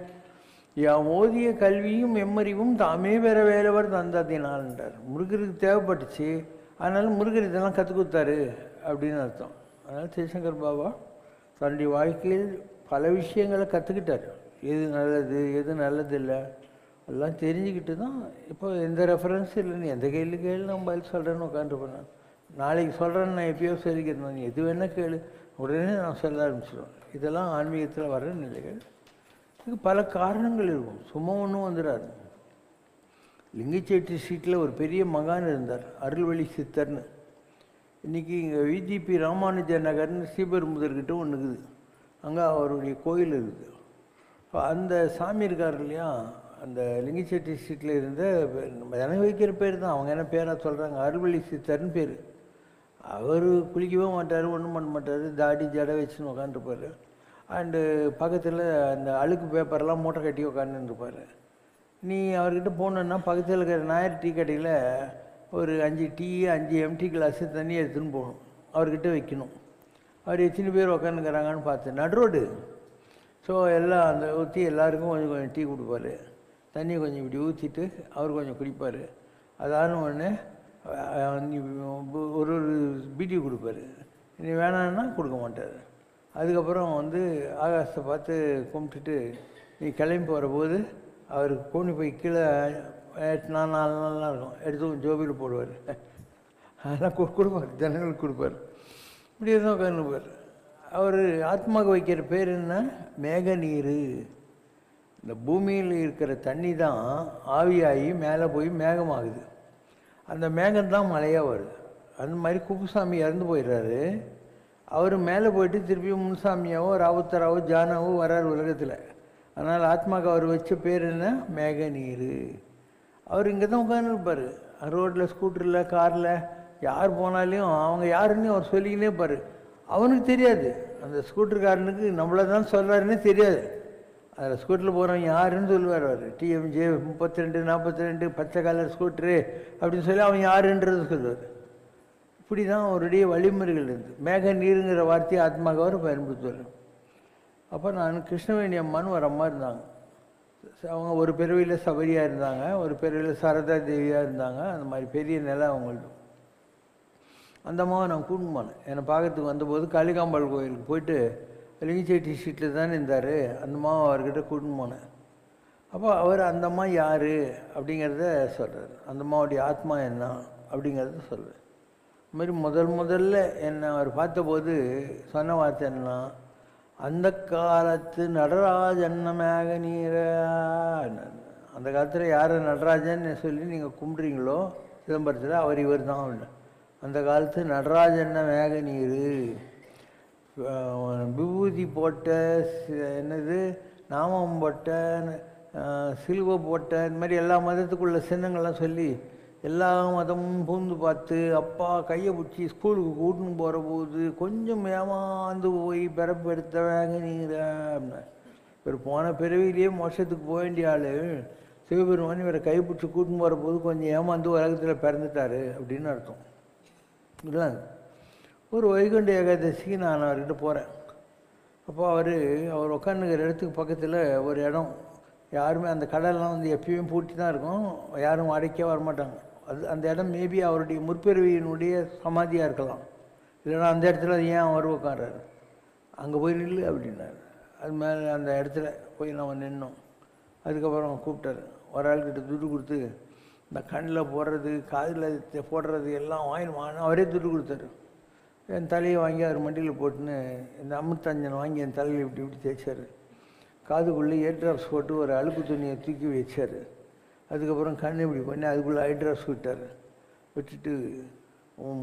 யாம் ஓதிய கல்வியும் எம்மறிவும் தாமே பெற வேலவர் தந்ததினால்ன்றார். முருகருக்கு தேவைப்பட்டுச்சு, அதனால் முருகர் இதெல்லாம் கற்றுக் கொடுத்தாரு அப்படின்னு அர்த்தம். அதனால் சிவசங்கர் பாபா தன்னுடைய வாழ்க்கையில் பல விஷயங்களை கற்றுக்கிட்டார். எது நல்லது எது நல்லது இல்லை எல்லாம் தெரிஞ்சுக்கிட்டு தான். இப்போ எந்த ரெஃபரன்ஸ் இல்லைன்னு எந்த கேள்வி கேள்வி நான் பதில் சொல்கிறேன்னு உட்காந்துருப்பேன். நான் நாளைக்கு சொல்கிறேன்னு நான் எப்பயோ சொல்லிக்கிறேன். நீ எது வேணால் கேளு, உடனே நான் சொல்ல ஆரம்பிச்சிடுவேன். இதெல்லாம் ஆன்மீகத்தில் வர்ற நிலைகள். இதுக்கு பல காரணங்கள் இருக்கும். சும்மா ஒன்றும் வந்துடாது. லிங்கச்சேட்டி ஸ்ட்ரீட்டில் ஒரு பெரிய மகான் இருந்தார், அருள்வழி சித்தர்னு. இன்றைக்கி இங்கே விஜிபி ராமானுஜ நகர்னு ஸ்ரீபெரும்புதூர்கிட்ட ஒன்று இருக்குது. அங்கே அவருடைய கோயில் இருக்குது. இப்போ அந்த சாமி இருக்கார் இல்லையா, அந்த லிங்கச்சேட்டி ஸ்ட்ரீட்டில் இருந்த எனக்கு வைக்கிற பேர் தான், அவங்க என்ன பேராக சொல்கிறாங்க, அருள்வழி சித்தர்னு பேர். அவர் குளிக்கவே மாட்டார், ஒன்றும் பண்ண மாட்டார், தாடி ஜடை வச்சுன்னு உட்காந்துருப்பார். அண்டு பக்கத்தில் அந்த அழுக்கு பேப்பர்லாம் மூட்டை கட்டி உட்காந்துருப்பார். நீ அவர்கிட்ட போனோன்னா பக்கத்தில் இருக்கிற நாயர் டீ கடையில் ஒரு 5 டீ 5 எம்டி கிளாஸு தண்ணி எடுத்துன்னு போகணும், அவர்கிட்ட வைக்கணும். அவர் எத்தனை பேர் உட்காந்துக்கிறாங்கன்னு பார்த்து நடுரோடு. ஸோ எல்லாம் அந்த ஊற்றி எல்லாருக்கும் கொஞ்சம் கொஞ்சம் டீ கொடுப்பார், தண்ணி கொஞ்சம் இப்படி ஊற்றிட்டு அவர் கொஞ்சம் குடிப்பார். அதான உடனே ஒரு பீடி கொடுப்பார், நீ வேணான்னா கொடுக்க மாட்டார். அதுக்கப்புறம் ஆகாசத்தை பார்த்து கும்பிட்டுட்டு நீ கிளம்பி போகிற போது அவருக்கு கோணி போய் கீழே 8 நாள் 4 நாள்லாம் இருக்கும், எடுத்து ஜோபியில் போடுவார். அதெல்லாம் கொடுப்பார், ஜனங்களுக்கு கொடுப்பார். இப்படி தான் உட்காந்துப்பார். அவர் ஆத்மாவுக்கு வைக்கிற பேர் என்ன, மேக நீர். இந்த பூமியில் இருக்கிற தண்ணி தான் ஆவியாகி மேலே போய் மேகமாகுது. அந்த மேகம்தான் மழையாக வருது. அந்த மாதிரி குப்புசாமி இறந்து போயிடுறாரு. அவர் மேலே போயிட்டு திருப்பியும் முன்சாமியாவோ ராவுத்தராவோ ஜானாவோ வர்றார் உலகத்தில். அதனால் ஆத்மாவுக்கு அவர் வச்ச பேர் என்ன, மேக நீர். அவர் இங்கே தான் உட்காந்துருப்பார். ரோட்டில் ஸ்கூட்டரில் காரில் யார் போனாலையும் அவங்க யாருன்னு அவர் சொல்லிக்கினே இருப்பார். அவனுக்கு தெரியாது, அந்த ஸ்கூட்டருக்காரனுக்கு நம்மளை தான் சொல்கிறாருன்னே தெரியாது. அதில் ஸ்கூட்டரில் போகிறவங்க யாருன்னு சொல்லுவார். அவர் டிஎம்ஜே 32 42 பச்சை கலர் ஸ்கூட்டரு அப்படின்னு சொல்லி அவன் யாருன்றது சொல்லுவார். இப்படி தான் அவருடைய வழிமுறைகள் இருந்து மேக நீருங்கிற வார்த்தையை ஆத்மாவுக்கு அவர் பயன்படுத்துவார். அப்போ நான் கிருஷ்ணவேணி அம்மான்னு ஒரு அம்மா இருந்தாங்க. அவங்க ஒரு பிறவியில் சபரியாக இருந்தாங்க, ஒரு பிறவியில் சாரதா தேவியாக இருந்தாங்க. அந்த மாதிரி பெரிய நிலை அவங்கள்ட்ட. அந்த அம்மாவை நான் கூட்டின்னு போனேன். என்னை பார்க்கறதுக்கு வந்தபோது காளிகாம்பாள் கோயிலுக்கு போயிட்டு வெலிங்கச்சேட்டி ஸ்ட்ரீட்டில் தானே இருந்தார். அந்த அம்மா அவர்கிட்ட கூட்டின்னு போனேன். அப்போ அவர் அந்த அம்மா யார் அப்படிங்கிறத சொல்கிறார். அந்த அம்மாவுடைய ஆத்மா என்ன அப்படிங்கிறத சொல்கிறார். இது மாதிரி முதல்ல என்னை அவர் பார்த்தபோது சொன்ன வார்த்தை என்ன, அந்த காலத்து நடராஜன்னமாக நீர. அந்த காலத்தில் யார் நடராஜன் சொல்லி நீங்கள் கும்பிட்றீங்களோ சிதம்பரத்தில், அவர் இவர் தான். அந்த காலத்து நடராஜன்ன மேக நீர், விபூதி போட்ட, என்னது நாமம் போட்ட, சிலுவை போட்ட, இந்த மாதிரி எல்லா மதத்துக்குள்ள சின்னங்கள்லாம் சொல்லி எல்லா மதமும் பூந்து பார்த்து அப்பா கையை பிடிச்சி ஸ்கூலுக்கு கூட்டின்னு போகிற போது கொஞ்சம் ஏமாந்து போய் பிறப்பு எடுத்தவங்க நீர். இவர் போன பிறவிலேயே மோட்சத்துக்கு போக வேண்டிய ஆள் சிவபெருமான் இவரை கை பிடிச்சி கூட்டின்னு போகிற போது கொஞ்சம் ஏமாந்து உலகத்தில் பிறந்துட்டார் அப்படின்னு அர்த்தம். இல்லை, ஒரு வைகுண்ட ஏகாதசிக்கு நான் அவர்கிட்ட போகிறேன். அப்போ அவர் உட்காந்துக்கிற இடத்துக்கு பக்கத்தில் ஒரு இடம், யாருமே அந்த கடல்லாம் வந்து எப்பயும் பூட்டி தான் இருக்கும், யாரும் அடைக்க வரமாட்டாங்க. அந்த இடம் மேபி அவருடைய முற்பிறவியினுடைய சமாதியாக இருக்கலாம். இல்லைன்னா அந்த இடத்துல ஏன் அவர் உட்கார்றாரு, அங்கே போய் நில்லு அப்படின்னாரு. அது மேலே அந்த இடத்துல போய் நம்ம நின்னோம். அதுக்கப்புறம் கூப்பிட்டாரு. ஒரு ஆள்கிட்ட துட்டு கொடுத்து இந்த கண்ணில் போடுறது காதில் போடுறது எல்லாம் வாங்கினு அவரே துட்டு கொடுத்தாரு. என் தலையை வாங்கி அவர் மண்டியில் போட்டுன்னு இந்த அமிர்தாஞ்சன் வாங்கி என் தலையில் இப்படி இப்படி தேய்ச்சார். காதுக்குள்ளே ஏர் ட்ராப்ஸ் போட்டு ஒரு அழுக்கு துணியை தூக்கி வச்சார். அதுக்கப்புறம் கண் இப்படி பண்ணி அதுக்குள்ளே ஐ ட்ராப்ஸ் விட்டுட்டு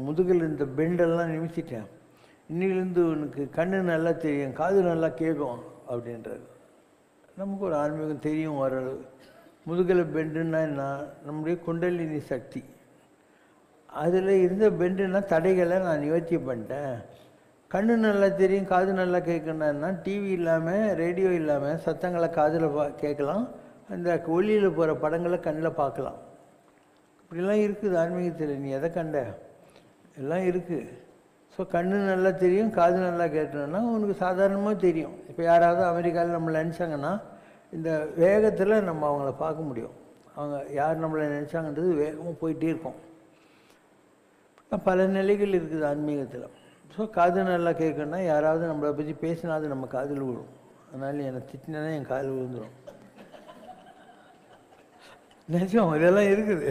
முதுகில் இந்த பெண்டெல்லாம் நிமித்திட்டேன். இன்னிலேருந்து உனக்கு கண்ணு நல்லா தெரியும், காது நல்லா கேட்கும் அப்படின்றாரு. நமக்கு ஒரு ஆன்மீகம் தெரியும் ஓரளவு. முதுகில் பெண்டுன்னா என்ன, நம்முடைய குண்டலினி சக்தி. அதில் இருந்த பெண்டுன்னா தடைகளை நான் நிவர்த்தி பண்ணிட்டேன். கண்ணு நல்லா தெரியும், காது நல்லா கேட்கணுன்னா டிவி இல்லாமல் ரேடியோ இல்லாமல் சத்தங்களை காதில் கேட்கலாம், அந்த ஒளியில் போகிற படங்களை கண்ணில் பார்க்கலாம். இப்படிலாம் இருக்குது ஆன்மீகத்தில். நீ எதை கண்ட எல்லாம் இருக்குது. ஸோ கண்ணு நல்லா தெரியும், காது நல்லா கேட்டோன்னா உனக்கு சாதாரணமாக தெரியும். இப்போ யாராவது அமெரிக்காவில் நம்மளை நினச்சாங்கன்னா இந்த வேகத்தில் நம்ம அவங்கள பார்க்க முடியும். அவங்க யார் நம்மளை நினச்சாங்கன்றது வேகமாக போயிட்டே இருக்கும். பல நிலைகள் இருக்குது ஆன்மீகத்தில். ஸோ காது நல்லா கேட்கணுன்னா யாராவது நம்மளை பற்றி பேசினா அது நம்ம காதில் விழும். அதனால என்னை திட்டினா என் காதில் விழுந்துடும். நிஜம் இதெல்லாம் இருக்குது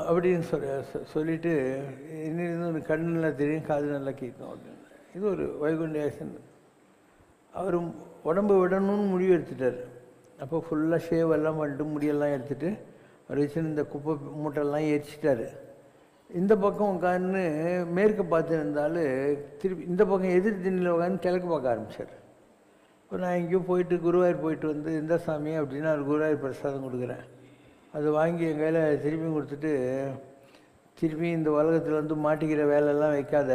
அப்படின்னு சொல்லிட்டு இன்னும் கண் நல்லா தெரியும், காது நல்லா கேட்கும் அப்படின்னு. இது ஒரு வைகுண்டேசன். அவர் உடம்பு விடணும்னு முடிவு எடுத்துட்டார். அப்போ ஃபுல்லாக ஷேவெல்லாம் பண்ணிட்டு முடியெல்லாம் எடுத்துகிட்டு அவர் வச்சுன்னு இந்த குப்பை மூட்டைலாம் எரிச்சிட்டார். இந்த பக்கம் உட்காந்து மேற்கு பார்த்து இருந்தாலும் திருப்பி இந்த பக்கம் எதிர் திண்ணில் உட்காந்து கிழக்கு பார்க்க ஆரம்பித்தார். இப்போ நான் எங்கேயோ போயிட்டு குருவாயூர் போயிட்டு வந்து இந்த சாமி அப்படின்னு அவர் குருவாயூர் பிரசாதம் கொடுக்குறேன். அது வாங்கி என் கையில் திரும்பியும் கொடுத்துட்டு, திருப்பி இந்த உலகத்தில் வந்து மாட்டிக்கிற வேலையெல்லாம் வைக்காத,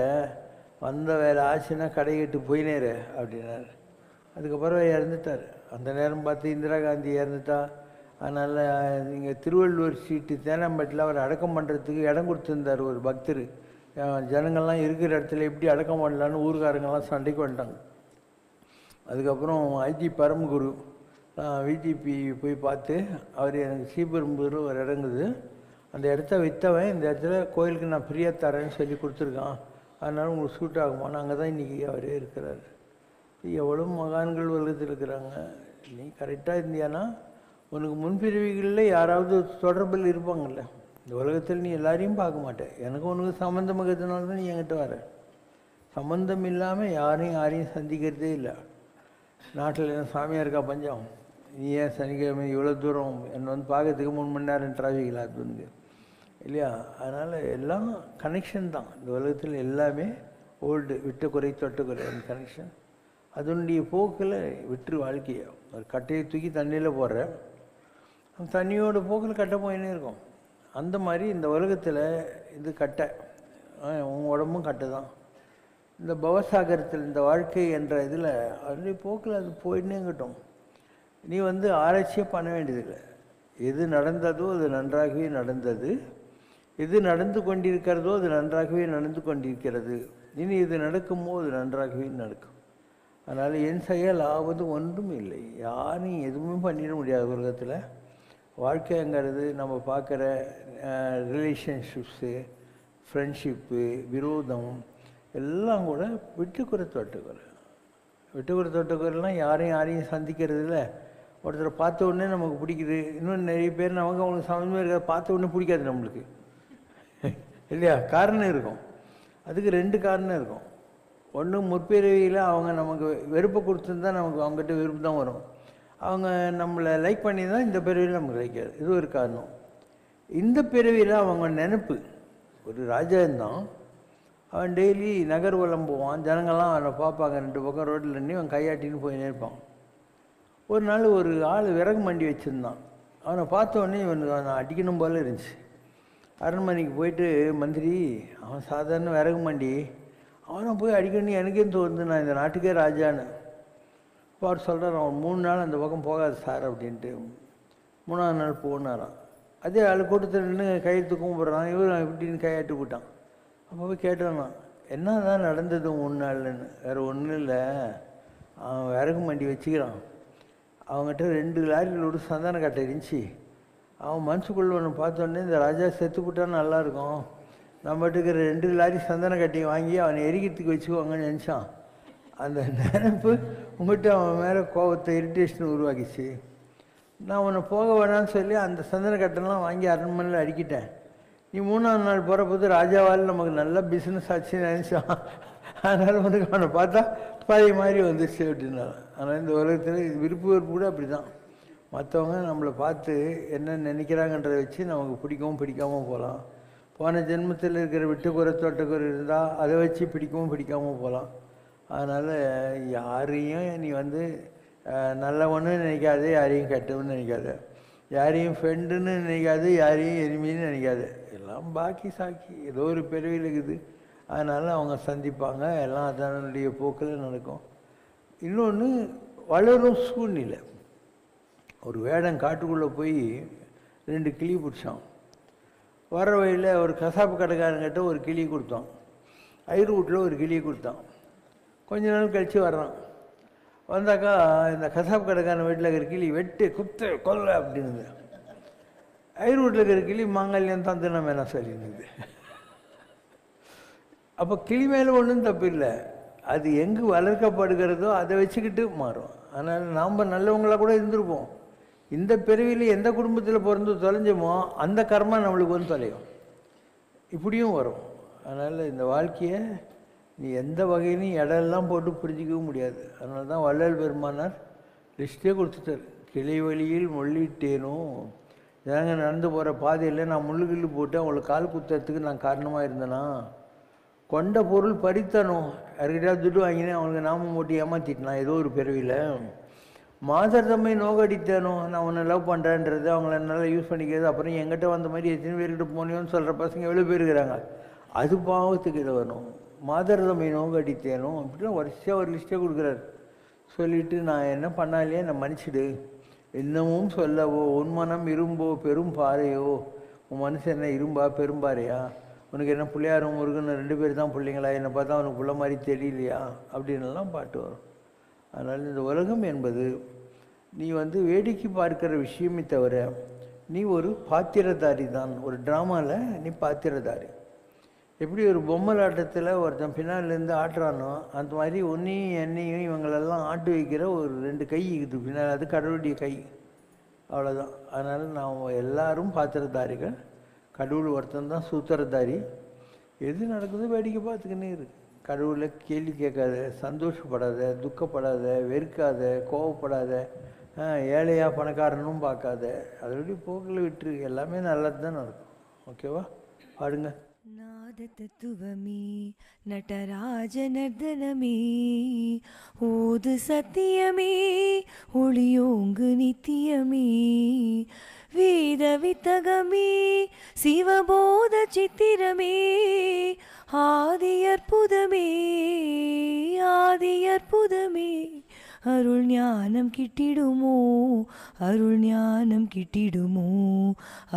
வந்த வேலை ஆச்சுன்னா கடை கட்டு போயினேரு அப்படின்னாரு. அதுக்கப்புறம் இறந்துட்டார். அந்த நேரம் பார்த்து இந்திரா காந்தி இறந்துட்டா. அதனால் இங்கே திருவள்ளுவர் ஸ்ட்ரீட்டு தேனாம்பேட்டில் அவர் அடக்கம் பண்ணுறதுக்கு இடம் கொடுத்துருந்தார் ஒரு பக்தர். ஜனங்கள்லாம் இருக்கிற இடத்துல எப்படி அடக்கம் பண்ணலான்னு ஊருக்காரங்கெல்லாம் சண்டைக்கு வந்துட்டாங்க. அதுக்கப்புறம் ஐஜி பரமகுரு விஜிபி போய் பார்த்து அவர் எனக்கு ஸ்ரீபெரும்புதூர் ஒரு இடங்குது, அந்த இடத்த விற்றவன் இந்த இடத்துல கோயிலுக்கு நான் ஃப்ரீயாக தரேன்னு சொல்லி கொடுத்துருக்கான், அதனால் உங்களுக்கு சூட் ஆகுமான்னு அங்கே தான் இன்றைக்கி அவரே இருக்கிறார். எவ்வளோ மகான்கள் உலகத்தில் இருக்கிறாங்க. நீ கரெக்டாக இருந்தியானா உனக்கு முன்பிரிவுகளில் யாராவது தொடர்பில் இருப்பாங்கள்ல. இந்த உலகத்தில் நீ எல்லாரையும் பார்க்க மாட்டேன். எனக்கு உனக்கு சம்மந்தம் இருக்கிறதுனால தான் நீ என்கிட்ட வர. சம்மந்தம் இல்லாமல் யாரையும் சந்திக்கிறதே இல்லை. நாட்டில் என்ன சாமியாக இருக்கா பஞ்சம்? நீ ஏன் சனிக்கிழமை இவ்வளோ தூரம் என்னை வந்து பார்க்கறதுக்கு 3 மணி நேரம் டிராஃபிக்கில் அது வந்து இல்லையா? அதனால் எல்லாம் கனெக்ஷன் தான். இந்த உலகத்தில் எல்லாமே ஓல்டு, விட்ட குறை தொட்ட குறை அந்த கனெக்ஷன். அதனுடைய போக்கில் விட்டு வாழ்க்கையை ஒரு கட்டையை தூக்கி தண்ணியில் போடுற அந்த தண்ணியோட போக்கில் கட்டை போயின்னே இருக்கும். அந்த மாதிரி இந்த உலகத்தில் இது கட்டை, உங்கள் உடம்பும் கட்டை தான். இந்த பவசாகரத்தில் இந்த வாழ்க்கை என்ற இதில் அதனுடைய போக்கில் அது போயின்னே இருக்கட்டும். நீ வந்து ஆராய்ச்சியே பண்ண வேண்டியதில்லை. எது நடந்ததோ அது நன்றாகவே நடந்தது, எது நடந்து கொண்டிருக்கிறதோ அது நன்றாகவே நடந்து கொண்டிருக்கிறது, இனி இது நடக்குமோ அது நன்றாகவே நடக்கும். அதனால் என் செயல் ஆவது ஒன்றும் இல்லை. யாரையும் எதுவுமே பண்ணிட முடியாது உலகத்தில். வாழ்க்கைங்கிறது நம்ம பார்க்குற ரிலேஷன்ஷிப்ஸு, ஃப்ரெண்ட்ஷிப்பு, விரோதம் எல்லாம் கூட விட்டுக்குறை தொட்டுக்குறை. விட்டுக்குற தொட்டுக்குறலாம் யாரையும் சந்திக்கிறது இல்லை. ஒருத்தரை பார்த்த உடனே நமக்கு பிடிக்குது. இன்னும் நிறைய பேர் நமக்கு அவங்களுக்கு சம்மந்தமே இருக்காது, பார்த்த உடனே பிடிக்காது நம்மளுக்கு இல்லையா? காரணம் இருக்கும். அதுக்கு 2 காரணம் இருக்கும். ஒன்று, முற்பிறவியில் அவங்க நமக்கு வெறுப்பை கொடுத்துருந்தா நமக்கு அவங்ககிட்ட வெறுப்பு தான் வரும். அவங்க நம்மளை லைக் பண்ணி தான் இந்த பிறவியில் நமக்கு லைக்காது. இது ஒரு காரணம். இந்த பிறவியில் அவங்க நினைப்பு, ஒரு ராஜா இருந்தான், அவன் டெய்லி நகர்வலம் போவான், ஜனங்கள்லாம் அவனை பார்ப்பாங்க, 2 பக்கம் ரோட்டில் நின்று அவன் கையாட்டின்னு போய் நிற்பான். ஒரு நாள் ஒரு ஆள் விறகு மண்டி வச்சுருந்தான். அவனை பார்த்த உடனே இவனுக்கு அவனை அடிக்கணும் போல இருந்துச்சு. அரண்மனைக்கு போயிட்டு, மந்திரி, அவன் சாதாரண விறகு மண்டி, அவனை போய் அடிக்கணும் எனக்கே தோணுது, நான் இந்த நாட்டுக்கே ராஜான்னு. இப்போ அவர் சொல்கிறார், அவன் 3 நாள் அந்த பக்கம் போகாது சார் அப்படின்ட்டு. 3ஆவது நாள் போனாரான். அதே ஆள் கூட்டத்தில் நின்று கையெழுத்து கும்பிட்றான். இவன் இப்படின்னு கையாட்டி போட்டான். அப்போ போய் கேட்டானா, என்ன தான் நடந்தது 3 நாள்னு? வேறு ஒன்றும் இல்லை, அவன் விறகு மண்டி வச்சுக்கிறான். அவங்ககிட்ட 2 லாரிகளோடு சந்தன கட்டை இருந்துச்சு. அவன் மனசுக்குள்ள ஒன்று பார்த்தோன்னே, இந்த ராஜா செத்து போட்டான்னு நல்லாயிருக்கும், நம்மட்டுக்கு 2 லாரி சந்தன கட்டையை வாங்கி அவனை எரிக்கிறதுக்கு வச்சுக்குவாங்கன்னு நினச்சான். அந்த நினைப்பு உங்கள்கிட்ட அவன் மேலே கோபத்தை, இரிட்டேஷன் உருவாக்கிச்சு. நான் உன்னை போக வேணான்னு சொல்லி அந்த சந்தன கட்டெல்லாம் வாங்கி அரண்மனையில் அடிக்கிட்டேன். நீ 3ஆவது நாள் போகிறபோது ராஜாவால் நமக்கு நல்ல பிஸ்னஸ் ஆச்சுன்னு நினச்சான். அதனால் உனக்கு அவனை பார்த்தா பழைய மாதிரி வந்துச்சு அப்படின்னால. ஆனால் இந்த உலகத்தில் விருப்பு வெறுப்பு கூட அப்படி தான். மற்றவங்க நம்மளை பார்த்து என்ன நினைக்கிறாங்கன்றதை வச்சு நமக்கு பிடிக்கவும் பிடிக்காமல் போகலாம். போன ஜென்மத்தில் இருக்கிற விட்டுக்குறை தொட்டுக்குறை இருந்தால் அதை வச்சு பிடிக்கவும் பிடிக்காமல் போகலாம். அதனால் யாரையும் நீ நல்லவன்னு நினைக்காது, யாரையும் கெட்டவன்னு நினைக்காது, யாரையும் ஃப்ரெண்டுன்னு நினைக்காது, யாரையும் எளிமைன்னு நினைக்காது. எல்லாம் பாக்கி சாக்கி ஏதோ ஒரு பிறவியில் இருக்குது. அதனால் அவங்க சந்திப்பாங்க, எல்லாம் அதனுடைய போக்கில் நடக்கும். இன்னொன்று, வளரும் சூழ்நிலை. ஒரு வேடன் காட்டுக்குள்ளே போய் 2 கிளி பிடிச்சான். வர வழியில் ஒரு கசாப்பு கடைக்காரங்கிட்ட ஒரு கிளி கொடுத்தான். ஐரு வீட்டில் ஒரு கிளியை கொடுத்தான். கொஞ்ச நாள் கழித்து வர்றான். வந்தாக்கா இந்த கசாப்பு கடைக்காரன் வீட்டில் இருக்கிற கிளி வெட்டு குத்து கொல்ல அப்படின்னு. ஐரு வீட்டில் இருக்கிற கிளி மாங்கல்யம் தான் தினம் வேணாம் சொல்லியிருந்தது. அப்போ கிளி மேலே ஒன்றும் தப்பு இல்லை, அது எங்கு வளர்க்கப்படுகிறதோ அதை வச்சுக்கிட்டு மாறும். அதனால் நாம் நல்லவங்களாக கூட இருந்திருப்போம். இந்த பிறவியில் எந்த குடும்பத்தில் பிறந்து தொலைஞ்சோமோ அந்த கர்மா நம்மளுக்கு தொலையும். இப்படியும் வரும். அதனால் இந்த வாழ்க்கையை நீ எந்த வகையிலையும் இடம்லாம் போட்டு புரிஞ்சிக்கவும் முடியாது. அதனால தான் வள்ளல் பெருமானார் லிஸ்ட்டே கொடுத்துட்டார். கிளை வழியில் மொழிட்டேனோ, ஜனங்க நடந்து போகிற பாதையில் நான் முள்ளுகிள்ளு போட்டு அவங்கள கால் குத்துறதுக்கு நான் காரணமாக இருந்தேனா, கொண்ட பொருள் பறித்தனோ, யாருக்கிட்டா துட்டு வாங்கினேன் அவங்களுக்கு நாம போட்டு ஏமாற்றிட்டேன் ஏதோ ஒரு பிறவியில், மாதர் தம்மை நோக்கடித்தேனோ, நான் உன்னை லவ் பண்ணுறேன்றது அவங்கள நல்லா யூஸ் பண்ணிக்கிறது, அப்புறம் எங்கிட்ட வந்த மாதிரி எத்தனை பேர்கிட்ட போனியோன்னு சொல்கிற பசங்க எவ்வளோ பேர் இருக்கிறாங்க, அது பாவத்துக்கு இதை வரணும். மாதர் தம்மை நோக்கடித்தேனோ அப்படின்னா வரிசையாக ஒரு லிஸ்ட்டே கொடுக்குறாரு. சொல்லிவிட்டு நான் என்ன பண்ணாலே என்னை மன்னிச்சிடு, இன்னமும் சொல்லவோ உன் மனம் இரும்போ பெரும் பாறையோ, உன் மனசு என்ன இரும்பா பெரும்பாறையா, உனக்கு என்ன பிள்ளையாரும் முருகன் 2 பேர் தான் பிள்ளைங்களா, என்னை பார்த்தா அவனுக்கு பிள்ளை மாதிரி தெரியலையா அப்படின்லாம் பாட்டு வரும். அதனால் இந்த உலகம் என்பது நீ வேடிக்கை பார்க்கிற விஷயமே தவிர நீ ஒரு பாத்திரதாரி தான். ஒரு ட்ராமாவில் நீ பாத்திரதாரி. எப்படி ஒரு பொம்மலாட்டத்தில் ஒருத்தன் பின்னாலேருந்து ஆட்டுறானோ அந்த மாதிரி உன்னையும் என்னையும் இவங்களெல்லாம் ஆட்டு வைக்கிற ஒரு 2 கை இருக்குது பின்னால், அது கடவுளுடைய கை, அவ்வளோதான். அதனால் நாம் எல்லாரும் பாத்திரதாரிகள். கடவுள் ஒருத்தன் தான் சூத்திரதாரி. எது நடக்குதோ வேடிக்கை பார்த்துக்கினே இருக்கு. கடவுளை கேள்வி கேட்காத, சந்தோஷப்படாத, துக்கப்படாத, வெறுக்காத, கோவப்படாத, ஏழையாக பணக்காரனும் பார்க்காத, அதோடைய போக்கில் விட்டுரு. எல்லாமே நல்லது தான் நடக்கும். ஓகேவா? பாடுங்க. நாத தத்துவமே நடராஜ நர்தனமே, ஓது சத்தியமே ஒளியோங்கு நித்தியமே, வேத வித்தகமே சிவபோத சித்திரமே, ஆதி அற்புதமே ஆதி அற்புதமே, அருள் ஞானம் கிட்டிடுமோ அருள் ஞானம் கிட்டிடுமோ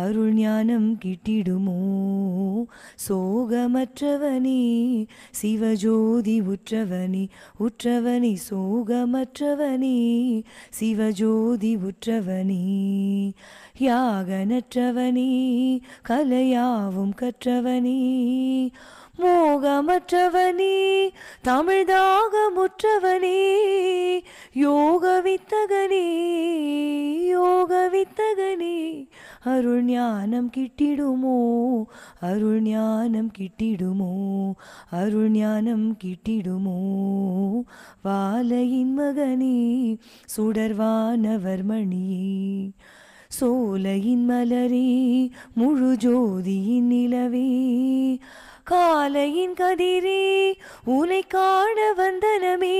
அருள் ஞானம் கிட்டிடுமோ, சோகமற்றவனே சிவஜோதி உற்றவனே உற்றவனே, சோகமற்றவனே சிவஜோதி உற்றவனே, யாகனற்றவனே கலையாவும் கற்றவனே, மோகமற்றவனே தமிழ்தாகமுற்றவனே யோக வித்தகனே யோக வித்தகனே அருள் ஞானம் கிட்டிடுமோ அருள் ஞானம் கிட்டிடுமோ அருள் ஞானம் கிட்டிடுமோ வாலையின் மகனே சுடர்வானவர் மணியே சோலையின் மலரே முழு ஜோதியின் நிலவே காலையின் கதிரே உனை காண வந்தனமே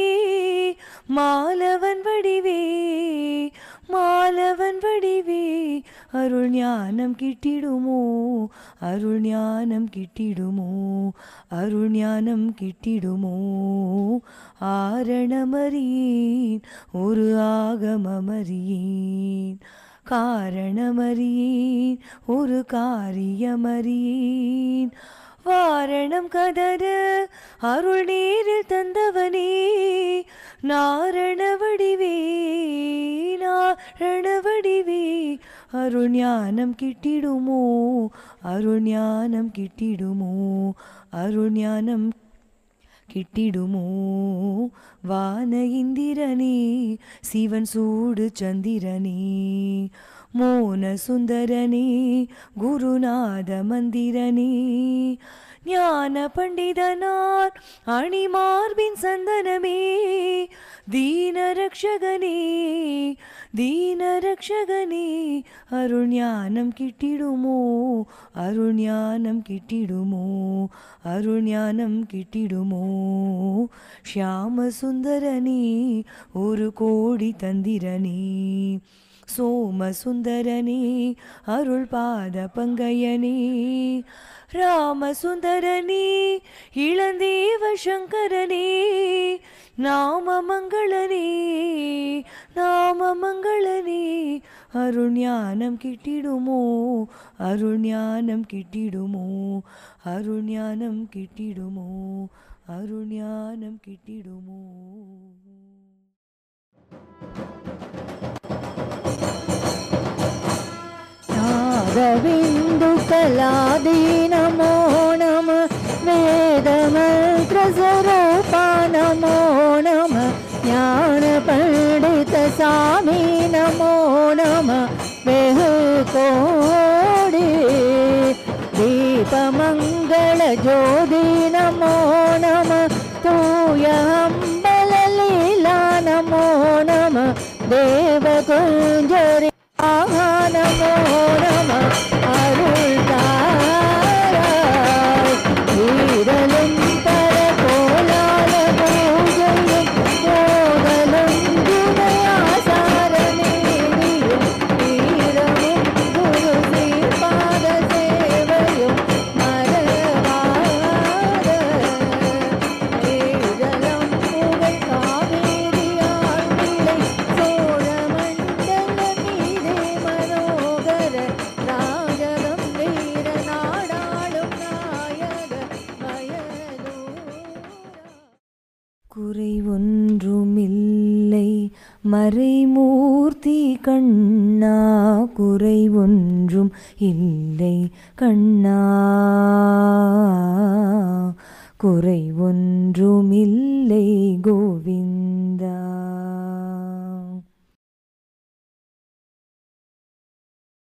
மாலவன் வடிவே மாலவன் வடிவே அருள் ஞானம் கிட்டிடுமோ அருள் ஞானம் கிட்டிடுமோ அருள் ஞானம் கிட்டிடுமோ ஆரணமறியேன் ஒரு ஆகமமறியேன் காரணமறியேன் ஒரு காரியமறியேன் வாரணம் கதற அருள் நேரில் தந்தவனே நாரண வடிவே நாரண வடிவே அருள் ஞானம் கிட்டிடுமோ அருள் ஞானம் கிட்டிடுமோ அருள் ஞானம் கிட்டிடுமோ வான இந்திரனே சிவன் சூடு சந்திரனே மோன சுந்தரனே குருநாத மந்திரனே ஞான பண்டிதனார் அணிமார்பின் சந்தனமே தீனரக்ஷகனே தீனரக்ஷகனே அருள் ஞானம் கிட்டிடுமோ அருள் ஞானம் கிட்டிடுமோ அருள் ஞானம் கிட்டிடுமோ ஷியாம சுந்தரனே ஒரு கோடி தந்திரனே சோம சுந்தரனே அருள் பாத பங்கையனே ராமசுந்தரனே இளந்தேவ சங்கரனே நாம மங்களனே நாம மங்களனே அருள் ஞானம் கிட்டிடுமோ அருள் ஞானம் கிட்டிடுமோ அருள் ஞானம் கிட்டிடுமோ அருள் ஞானம் கிட்டிடுமோ नागबिन्दु कलादि नमो नमः वेदमन्त्रस्वरूपा नमो नमः ज्ञानपण्डितस्वामी नमो नमः वेहुकोडि दीपमङ्गलज्योति नमो नमः तूयम्बललीला नमो नमः देवकुञ्जरि नमो नमः अरुள் தாராய் வீரலும் பரகோலால பூஜையும் கோதலும் துணையாசாரநீதியும் வீரமும் குரு ஸ்ரீபாத சேவையும் மறவாத ஏதலம் புகழ் காவேரியாள் விளை சோழமண்டல மீதே மனோகர ராஜகம் வீர நாடாளும் நாயக வயலூரா குறை ஒன்றுமில்லை மறைமூர்த்தி கண்ணா குறை ஒன்றும் இல்லை கண்ணா குறை ஒன்றுமில்லை கோவிந்தா